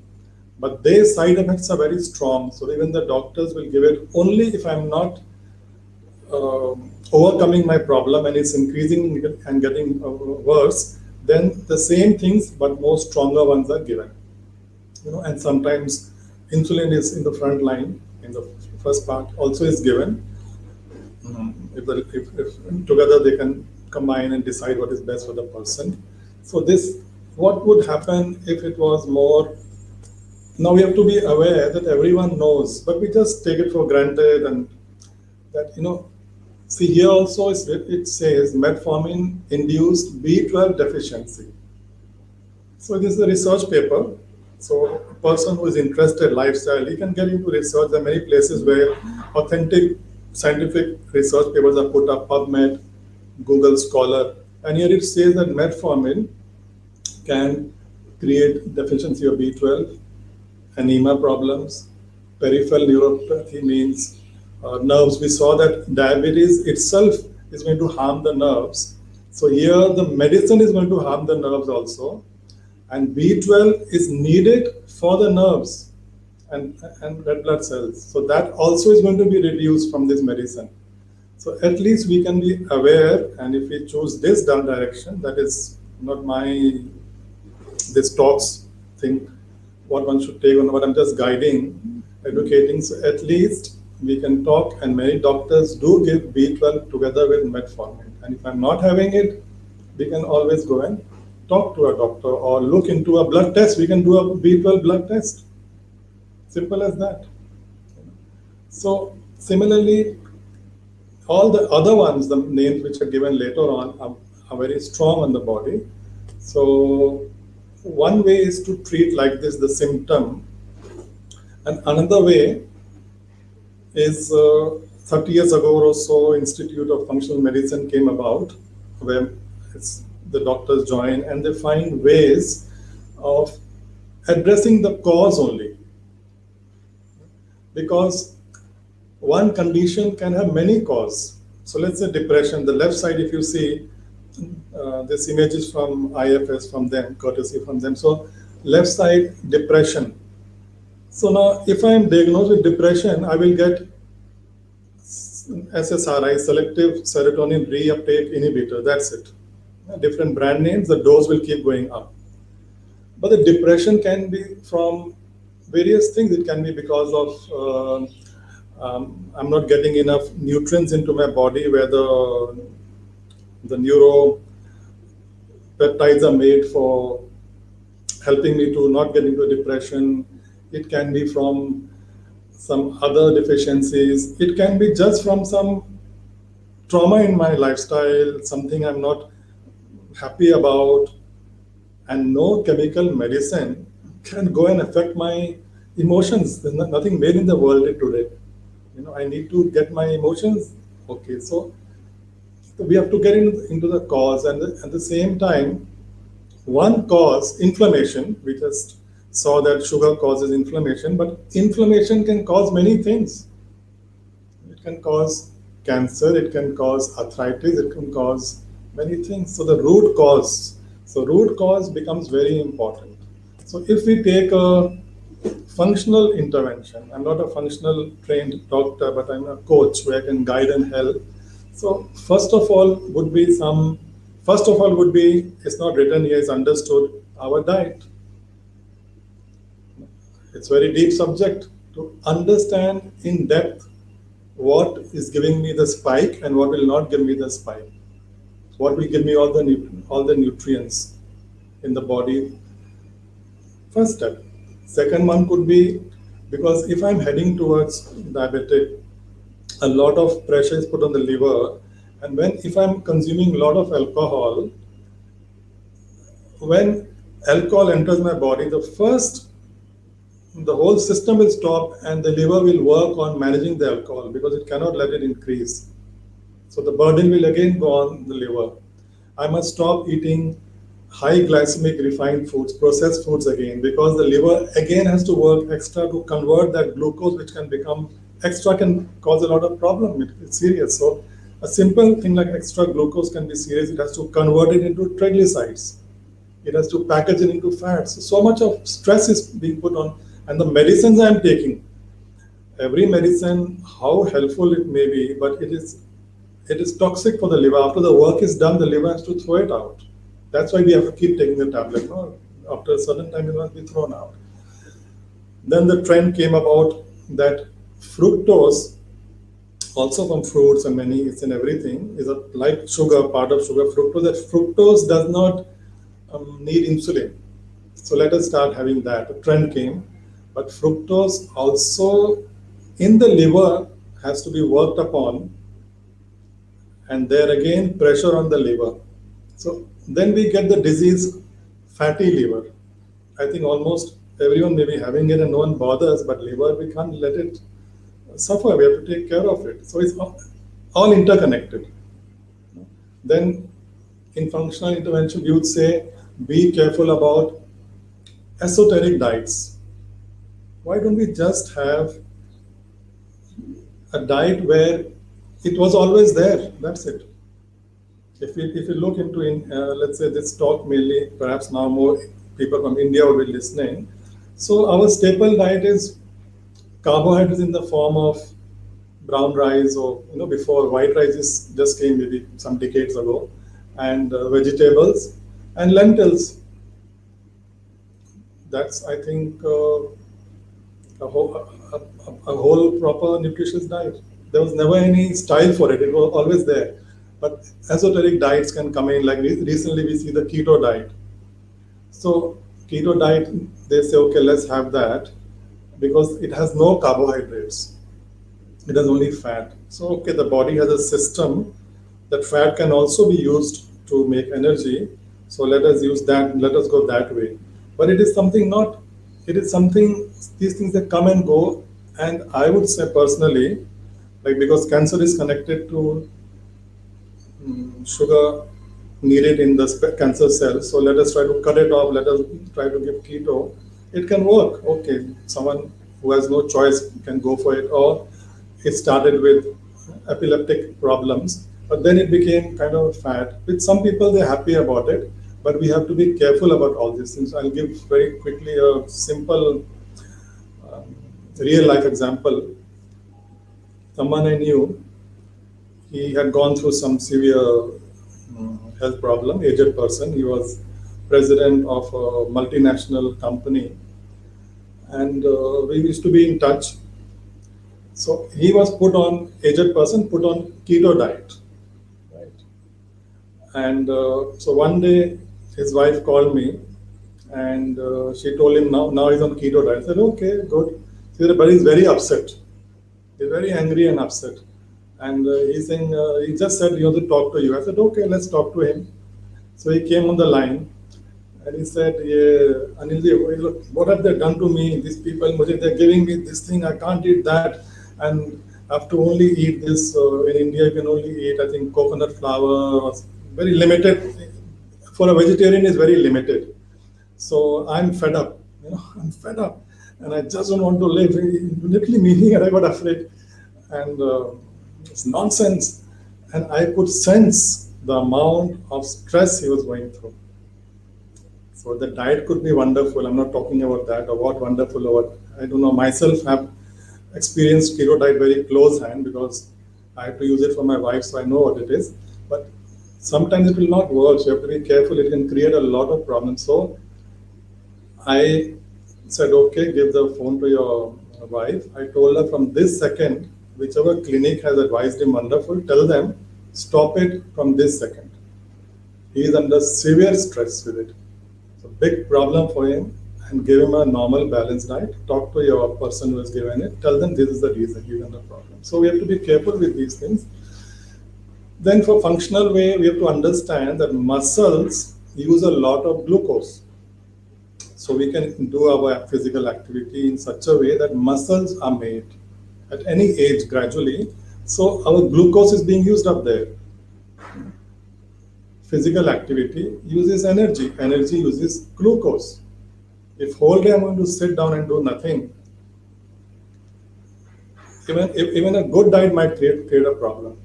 but their side effects are very strong. So even the doctors will give it only if I'm not overcoming my problem and it's increasing and getting worse, then the same things but more stronger ones are given. And sometimes insulin is in the front line in the first part also is given. If together they can combine and decide what is best for the person. So what would happen if it was more? Now we have to be aware that everyone knows, but we just take it for granted, and that see, here also it says metformin induced B12 deficiency. So this is a research paper. So a person who is interested lifestyle, he can get into research. There are many places where authentic scientific research papers are put up, PubMed, Google Scholar, and here it says that metformin can create deficiency of B12, anemia problems, peripheral neuropathy means nerves. We saw that diabetes itself is going to harm the nerves. So here the medicine is going to harm the nerves also. And B12 is needed for the nerves and red blood cells. So that also is going to be reduced from this medicine. So at least we can be aware, and if we choose this direction, that is not my this talks thing, what one should take on, what I'm just guiding, educating. So at least we can talk, and many doctors do give B12 together with metformin. And if I'm not having it, we can always go and talk to a doctor or look into a blood test. We can do a B12 blood test. Simple as that. So similarly, all the other ones, the names which are given later on, are very strong on the body. So one way is to treat like this the symptom, and another way is 30 years ago or so, Institute of Functional Medicine came about, where the doctors join and they find ways of addressing the cause only, because one condition can have many causes. So let's say depression, the left side, if you see, this image is from IFS, from them, courtesy from them. So left side, depression. So now if I am diagnosed with depression, I will get SSRI, selective serotonin reuptake inhibitor, that's it. Different brand names, the dose will keep going up. But the depression can be from various things. It can be because of I'm not getting enough nutrients into my body, where the neuropeptides are made for helping me to not get into depression. It can be from some other deficiencies. It can be just from some trauma in my lifestyle, something I'm not happy about, and no chemical medicine can go and affect my emotions. There's nothing made in the world today. I need to get my emotions. Okay, so we have to get into the cause, and at the same time, one cause, inflammation. We just saw that sugar causes inflammation, but inflammation can cause many things. It can cause cancer, it can cause arthritis, it can cause many things. So the root cause. So root cause becomes very important. So if we take a functional intervention, I'm not a functional trained doctor, but I'm a coach where I can guide and help. So first of all would be, it's not written here, it's understood, our diet. It's very deep subject to understand in depth what is giving me the spike and what will not give me the spike. What will give me all the nutrients in the body. First step. Second one could be, because if I'm heading towards diabetic, a lot of pressure is put on the liver, and if I'm consuming a lot of alcohol, when alcohol enters my body, the whole system will stop, and the liver will work on managing the alcohol because it cannot let it increase. So the burden will again go on the liver. I must stop eating high glycemic refined foods, processed foods again, because the liver again has to work extra to convert that glucose, which can become extra, can cause a lot of problem. It's serious. So a simple thing like extra glucose can be serious. It has to convert it into triglycerides. It has to package it into fats. So much of stress is being put on, and the medicines I'm taking, every medicine, how helpful it may be, but it is toxic for the liver. After the work is done, the liver has to throw it out. That's why we have to keep taking the tablet. No? After a certain time, it must be thrown out. Then the trend came about that fructose, also from fruits and many, it's in everything, is like sugar, part of sugar, fructose. That fructose does not need insulin. So let us start having that. A trend came, but fructose also in the liver has to be worked upon, and there again pressure on the liver. So then we get the disease fatty liver. I think almost everyone may be having it and no one bothers, but liver, we can't let it suffer. We have to take care of it. So it's all interconnected. Then in functional intervention, we would say, be careful about esoteric diets. Why don't we just have a diet where it was always there? That's it. If you look into, let's say this talk mainly, perhaps now more people from India will be listening. So our staple diet is carbohydrates in the form of brown rice, or before white rice just came maybe some decades ago, and vegetables and lentils. That's, I think, a whole proper nutritious diet. There was never any style for it. It was always there. But esoteric diets can come in. Like recently, we see the keto diet. So keto diet, they say, okay, let's have that because it has no carbohydrates. It has only fat. So okay, the body has a system that fat can also be used to make energy. So let us use that. Let us go that way. But it is something not. It is something. These things that come and go. And I would say personally, like because cancer is connected to sugar needed in the cancer cells. So let us try to cut it off. Let us try to give keto. It can work. Okay, someone who has no choice can go for it. Or it started with epileptic problems, but then it became kind of fat. With some people, they're happy about it, but we have to be careful about all these things. I'll give very quickly a simple, real life example. Someone I knew, he had gone through some severe health problem, aged person. He was president of a multinational company, and we used to be in touch. So he was aged person, put on keto diet, right? And so one day his wife called me, and she told him now he's on keto diet. I said, okay, good. She said, but he's very upset. He's very angry and upset. And he's saying, he just said he wants to talk to you. I said, okay, let's talk to him. So he came on the line and he said, yeah, Anil, look, what have they done to me? These people, they're giving me this thing, I can't eat that. And I have to only eat this. In India, you can only eat, I think, coconut flour, very limited. For a vegetarian, is very limited. So I'm fed up. I'm fed up. And I just don't want to live. Literally meaning, and I got afraid. And it's nonsense. And I could sense the amount of stress he was going through. So the diet could be wonderful. I'm not talking about that or what wonderful or what. I don't know. Myself have experienced keto diet very close hand because I have to use it for my wife, so I know what it is. But sometimes it will not work. So you have to be careful. It can create a lot of problems. So I said, okay, give the phone to your wife. I told her from this second, whichever clinic has advised him wonderful, tell them, stop it from this second. He is under severe stress with it. It's a big problem for him, and give him a normal balanced diet. Talk to your person who has given it. Tell them this is the reason he's under problem. So we have to be careful with these things. Then for functional way, we have to understand that muscles use a lot of glucose. So we can do our physical activity in such a way that muscles are made at any age gradually. So our glucose is being used up there. Physical activity uses energy. Energy uses glucose. If whole day I'm going to sit down and do nothing, even a good diet might create a problem.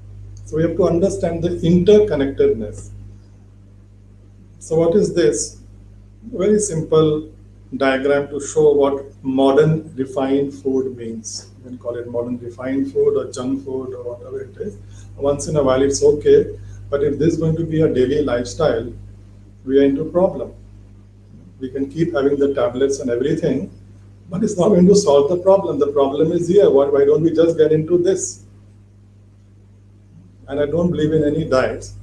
So we have to understand the interconnectedness. So what is this? Very simple diagram to show what modern refined food means. You can call it modern refined food or junk food or whatever it is. Once in a while it's okay, but if this is going to be a daily lifestyle, we are into problem. We can keep having the tablets and everything, but it's not going to solve the problem. The problem is here. Why don't we just get into this? And I don't believe in any diets.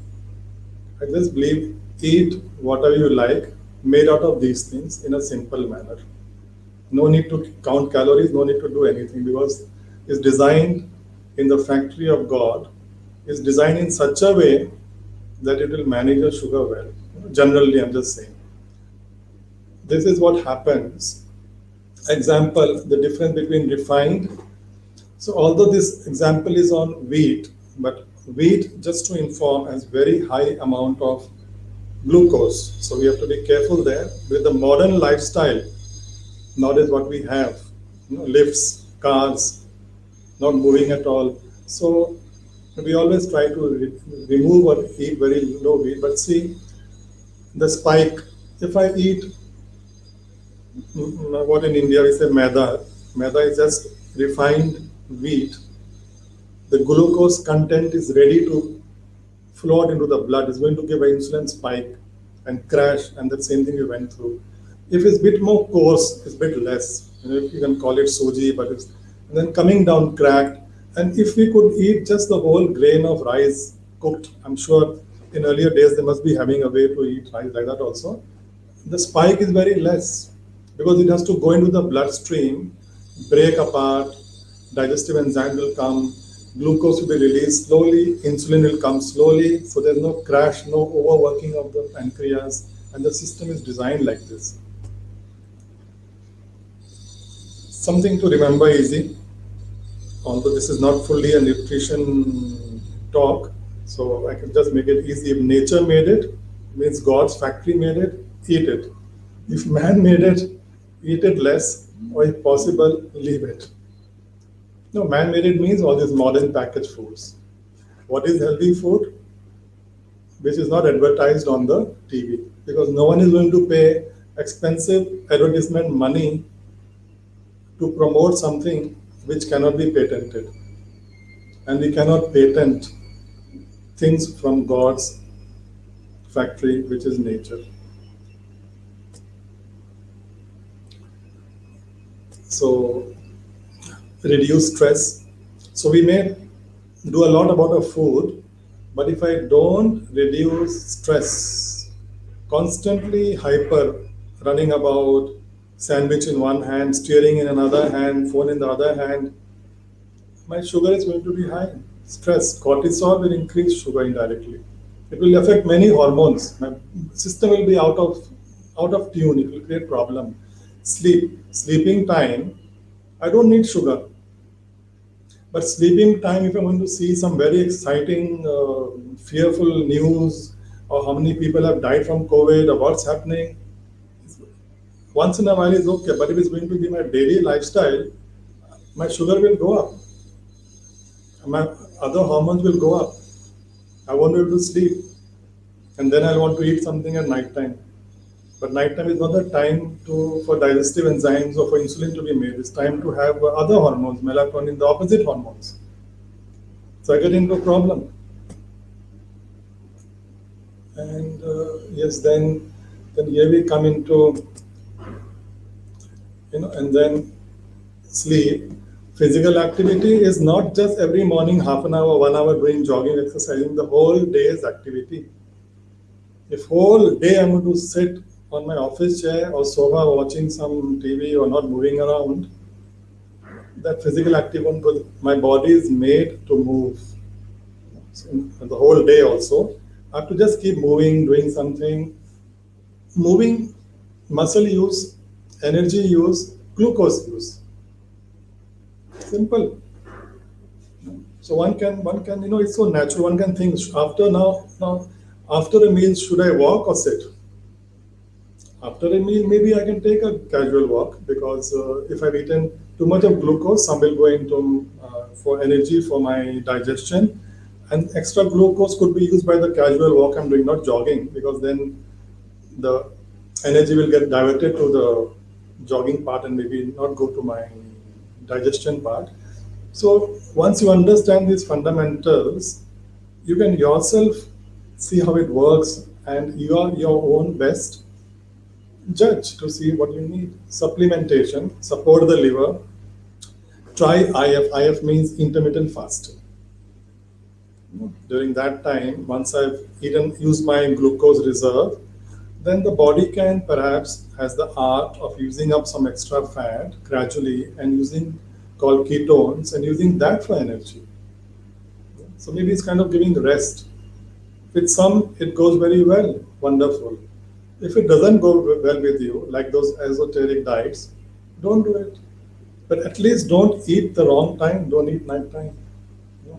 I just believe eat whatever you like, made out of these things in a simple manner. No need to count calories, no need to do anything, because it's designed in the factory of God. It's designed in such a way that it will manage your sugar well. Generally, I'm just saying. This is what happens. Example, the difference between refined. So although this example is on wheat, but wheat, just to inform, has very high amount of glucose. So we have to be careful there. With the modern lifestyle, nowadays what we have, lifts, cars, not moving at all. So we always try to remove or eat very low wheat. But see, the spike, if I eat what in India we say maida. Maida is just refined wheat. the glucose content is ready to flow out into the blood. It's going to give an insulin spike and crash, and the same thing we went through. If it's a bit more coarse, it's a bit less. If you can call it soji, but it's and then coming down cracked. And if we could eat just the whole grain of rice cooked, I'm sure in earlier days they must be having a way to eat rice like that also. The spike is very less because it has to go into the bloodstream, break apart, digestive enzyme will come, glucose will be released slowly, insulin will come slowly, so there's no crash, no overworking of the pancreas, and the system is designed like this. Something to remember easy, although this is not fully a nutrition talk, so I can just make it easy. If nature made it, means God's factory made it, eat it. If man made it, eat it less, or if possible, leave it. No, man made it means all these modern packaged foods. What is healthy food? Which is not advertised on the TV, because no one is going to pay expensive advertisement money to promote something which cannot be patented. And we cannot patent things from God's factory, which is nature. So, reduce stress. So, we may do a lot about our food, but if I don't reduce stress, constantly hyper, running about, sandwich in one hand, steering in another hand, phone in the other hand, my sugar is going to be high. Stress, cortisol will increase sugar indirectly. It will affect many hormones. My system will be out of tune. It will create problem. Sleeping time, I don't need sugar. But sleeping time, if I'm going to see some very exciting, fearful news, or how many people have died from COVID, or what's happening, once in a while is okay. But if it's going to be my daily lifestyle, my sugar will go up. My other hormones will go up. I won't be able to sleep. And then I want to eat something at night time. But nighttime is not the time for digestive enzymes or for insulin to be made. It's time to have other hormones, melatonin, the opposite hormones. So I get into a problem. And yes, then here we come into, and then sleep. Physical activity is not just every morning half an hour, 1 hour doing jogging, exercising, the whole day's activity. If whole day I'm going to sit on my office chair or sofa watching some TV or not moving around, that physical activity, my body is made to move. So the whole day also, I have to just keep moving, doing something. Moving, muscle use, energy use, glucose use. Simple. So one can, it's so natural. One can think after a meal, should I walk or sit? After a meal, maybe I can take a casual walk, because if I've eaten too much of glucose, some will go into for energy for my digestion, and extra glucose could be used by the casual walk I'm doing, not jogging, because then the energy will get diverted to the jogging part and maybe not go to my digestion part. So once you understand these fundamentals, you can yourself see how it works, and you are your own best judge to see what you need. Supplementation, support the liver. Try IF. IF means intermittent fasting. During that time, once I've used my glucose reserve, then the body can perhaps has the art of using up some extra fat gradually and using called ketones and using that for energy. So maybe it's kind of giving rest. With some, it goes very well, wonderful. If it doesn't go well with you, like those esoteric diets, don't do it. But at least don't eat the wrong time, don't eat night time.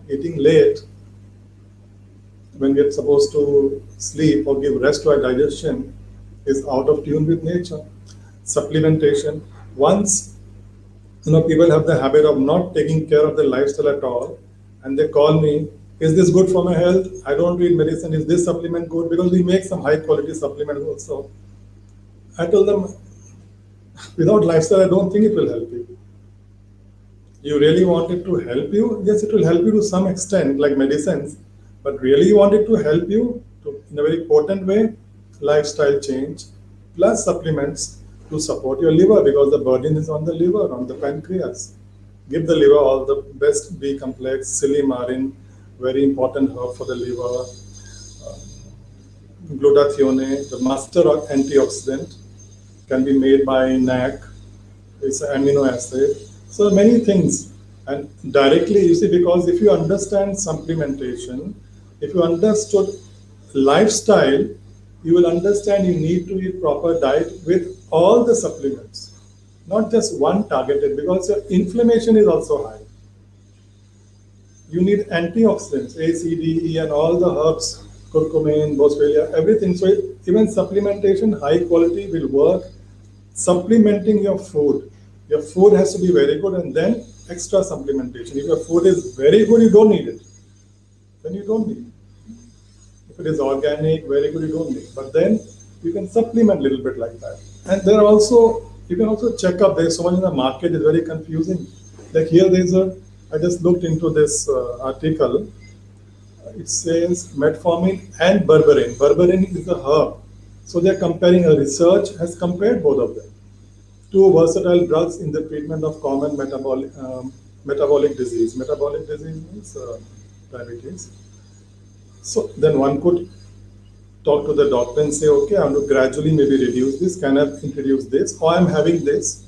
Eating late, when we're supposed to sleep or give rest to our digestion, is out of tune with nature. Supplementation. Once people have the habit of not taking care of their lifestyle at all, and they call me, is this good for my health? I don't read medicine. Is this supplement good? Because we make some high quality supplements also. I told them, without lifestyle, I don't think it will help you. You really want it to help you? Yes, it will help you to some extent, like medicines. But really, you want it to help you in a very potent way? Lifestyle change plus supplements to support your liver because the burden is on the liver, on the pancreas. Give the liver all the best B complex, silimarin, very important herb for the liver, glutathione, the master antioxidant, can be made by NAC, it's an amino acid. So many things. And directly, you see, because if you understand supplementation, if you understood lifestyle, you will understand you need to eat proper diet with all the supplements, not just one targeted, because your inflammation is also high. You need antioxidants, A, C, D, E, and all the herbs, curcumin, boswellia, everything. So even supplementation, high quality will work. Supplementing your food. Your food has to be very good, and then extra supplementation. If your food is very good, you don't need it. Then you don't need it. If it is organic, very good, you don't need it. But then you can supplement a little bit like that. And there are also, you can also check up. There's so much in the market, it's very confusing. Like here, I just looked into this article. It says metformin and berberine. Berberine is a herb. So they're comparing, a research has compared both of them. Two versatile drugs in the treatment of common metabolic disease. Metabolic disease means diabetes. So then one could talk to the doctor and say, okay, I want to gradually maybe reduce this. Can I introduce this? Or I'm having this,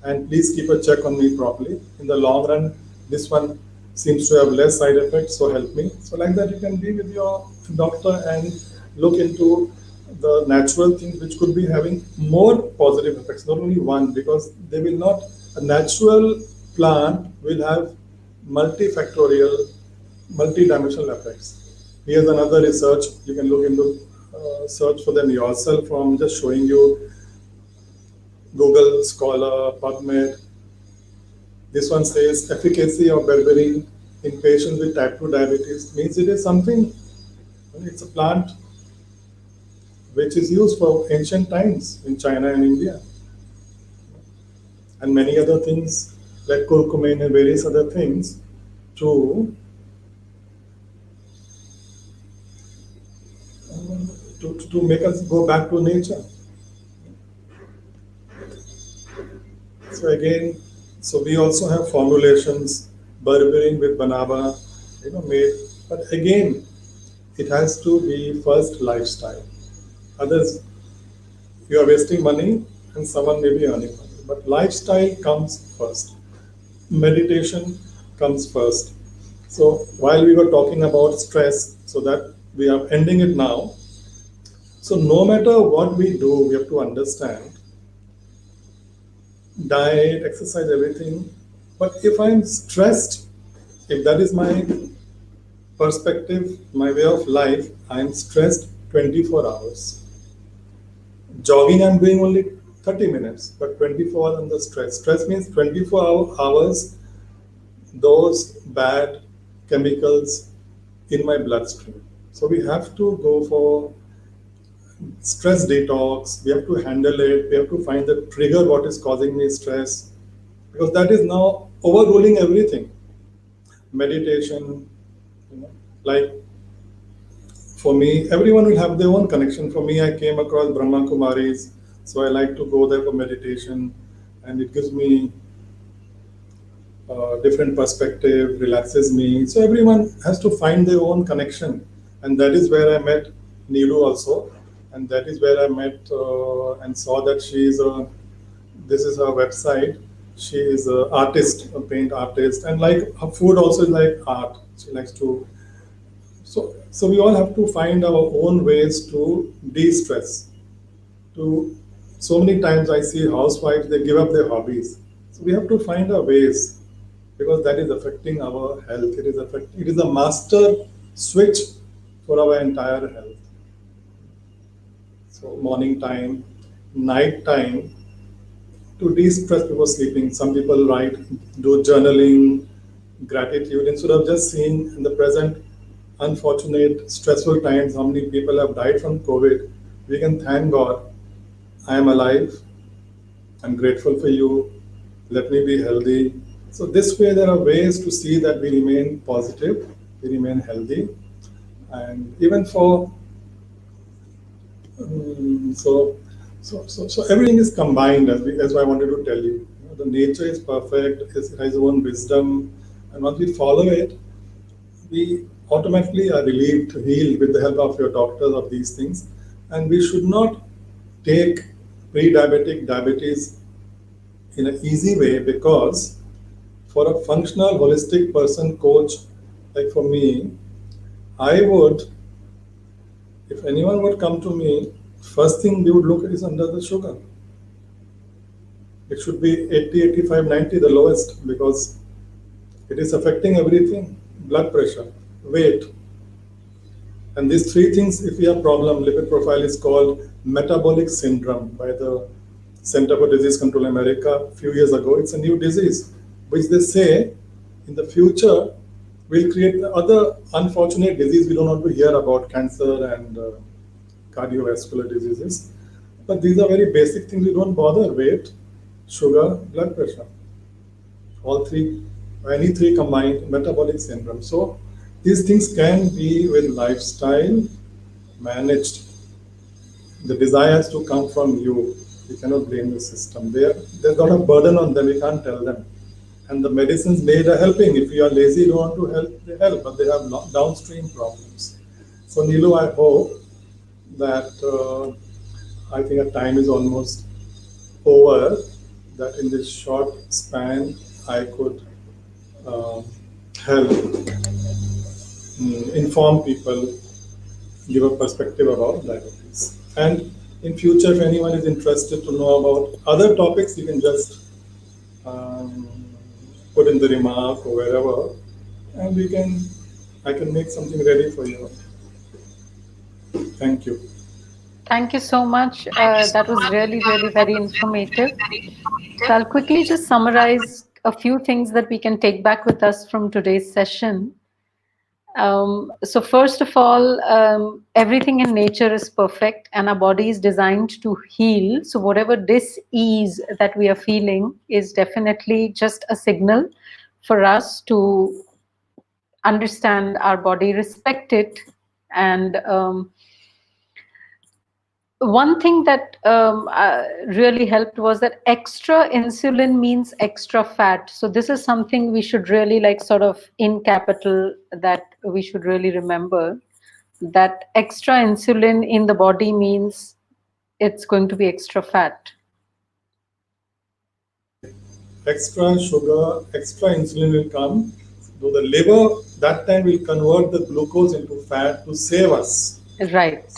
and please keep a check on me properly. In the long run, this one seems to have less side effects, so help me. So like that, you can be with your doctor and look into the natural things which could be having more positive effects, not only one, because they will not, a natural plant will have multifactorial, multidimensional effects. Here's another research, you can look into, search for them yourself from just showing you Google Scholar, PubMed. This one says efficacy of berberine in patients with type 2 diabetes, means it is something, it's a plant which is used for ancient times in China and India. And many other things like curcumin and various other things to, to make us go back to nature. So again, so we also have formulations, berberine with banaba, made. But again, it has to be first lifestyle. Others, you are wasting money and someone may be earning money. But lifestyle comes first. Meditation comes first. So while we were talking about stress, so that we are ending it now. So no matter what we do, we have to understand diet, exercise, everything. But if I'm stressed, if that is my perspective, my way of life, I'm stressed 24 hours. Jogging, I'm doing only 30 minutes, but 24 hours under stress. Stress means 24 hours, those bad chemicals in my bloodstream. So we have to go for stress detox. We have to handle it. We have to find the trigger, what is causing me stress, because that is now overruling everything. Meditation, like for me, everyone will have their own connection. For me, I came across Brahma Kumaris, so I like to go there for meditation, and it gives me a different perspective, relaxes me. So everyone has to find their own connection, and that is where I met Neelu also, and that is where I met and saw that she is a. This is her website. She is an artist, a paint artist, and like her food also is like art. She likes to. So we all have to find our own ways to de-stress. To so many times I see housewives, they give up their hobbies. So we have to find our ways, because that is affecting our health. It is a master switch for our entire health. So morning time, night time, to de-stress before sleeping. Some people write, do journaling, gratitude, instead of just seeing in the present unfortunate, stressful times, how many people have died from COVID. We can thank God. I am alive. I'm grateful for you. Let me be healthy. So this way, there are ways to see that we remain positive, we remain healthy, and even for so everything is combined as I wanted to tell you. The nature is perfect, it has its own wisdom, and once we follow it, we automatically are relieved, healed with the help of your doctors of these things. And we should not take pre-diabetic diabetes in an easy way, because for a functional holistic person coach like for me, I would, if anyone would come to me, first thing we would look at is under the sugar. It should be 80, 85, 90, the lowest, because it is affecting everything: blood pressure, weight. And these three things, if we have problem, lipid profile is called metabolic syndrome by the Center for Disease Control America a few years ago. It's a new disease, which they say in the future will create other unfortunate disease we don't want to hear about, cancer and cardiovascular diseases. But these are very basic things we don't bother: weight, sugar, blood pressure. All three, any three combined, metabolic syndrome. So these things can be with lifestyle managed. The desire has to come from you. We cannot blame the system. There's not a burden on them. We can't tell them. And the medicines made are helping. If you are lazy, you don't want to help, they help, but they have downstream problems. So Nilu, I hope that I think our time is almost over, that in this short span I could uh, help inform people, give a perspective about diabetes. And in future, if anyone is interested to know about other topics, you can just um, put in the remark or wherever, and I can make something ready for you. Thank you. Thank you so much. That was really, really very informative. So I'll quickly just summarize a few things that we can take back with us from today's session. So first of all, everything in nature is perfect and our body is designed to heal. So whatever dis-ease that we are feeling is definitely just a signal for us to understand our body, respect it. And one thing that really helped was that extra insulin means extra fat. So this is something we should really like sort of in capital that we should really remember, that extra insulin in the body means it's going to be extra fat. Extra sugar, extra insulin will come. So the liver that time will convert the glucose into fat to save us. Right.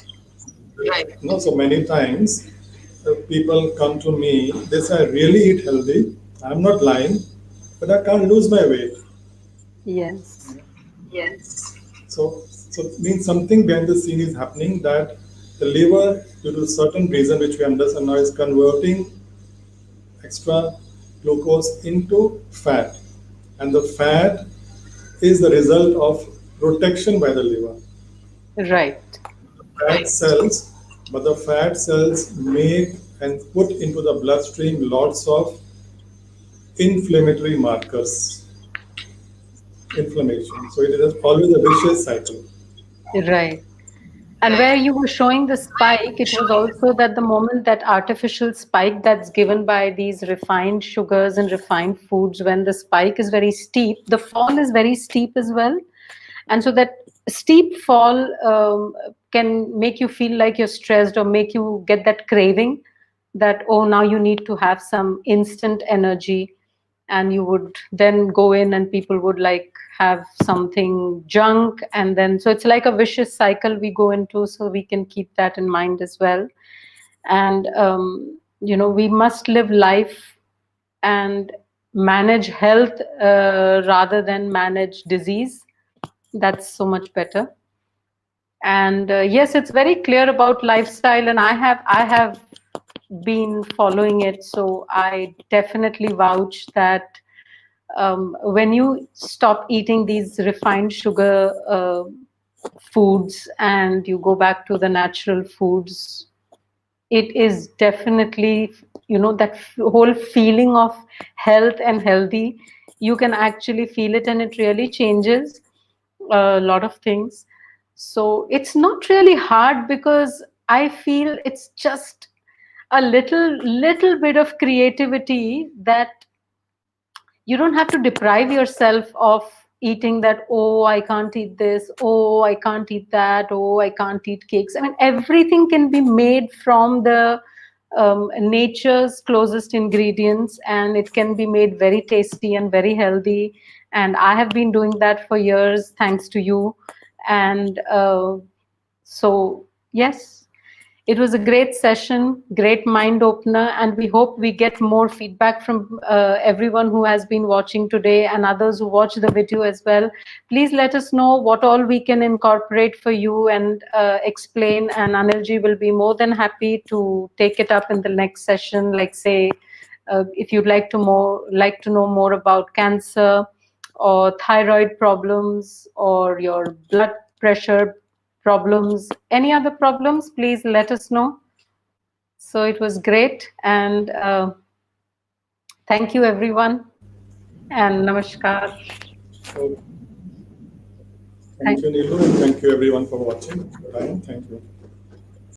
So many times people come to me, they say, I really eat healthy, I'm not lying, but I can't lose my weight. Yes. So it means something behind the scene is happening, that the liver, due to certain reason which we understand now, is converting extra glucose into fat. And the fat is the result of protection by the liver. Right. Fat cells, but the fat cells make and put into the bloodstream lots of inflammatory markers, inflammation. So it is always a vicious cycle. Right. And where you were showing the spike, it was also that the moment that artificial spike that's given by these refined sugars and refined foods, when the spike is very steep, the fall is very steep as well. And so that steep fall can make you feel like you're stressed or make you get that craving that, oh, now you need to have some instant energy. And you would then go in and people would like have something junk, and then so it's like a vicious cycle we go into. So we can keep that in mind as well. And we must live life and manage health rather than manage disease. That's so much better. And yes, it's very clear about lifestyle, and I have been following it, so I definitely vouch that when you stop eating these refined sugar foods and you go back to the natural foods, it is definitely, that whole feeling of health and healthy you can actually feel it, and it really changes a lot of things. So it's not really hard, because I feel it's just a little bit of creativity, that you don't have to deprive yourself of eating that. Oh, I can't eat this. Oh, I can't eat that. Oh, I can't eat cakes. I mean, everything can be made from the nature's closest ingredients, and it can be made very tasty and very healthy. And I have been doing that for years, thanks to you. And so, yes, it was a great session, great mind opener, and we hope we get more feedback from everyone who has been watching today, and others who watch the video as well. Please let us know what all we can incorporate for you and explain, and Anilji will be more than happy to take it up in the next session. Like, say, if you'd like to know more about cancer or thyroid problems or your blood pressure problems, any other problems, please let us know. So it was great, and thank you everyone, and namaskar. So, thank you, Nilu, and thank you everyone for watching. Bye. Thank you.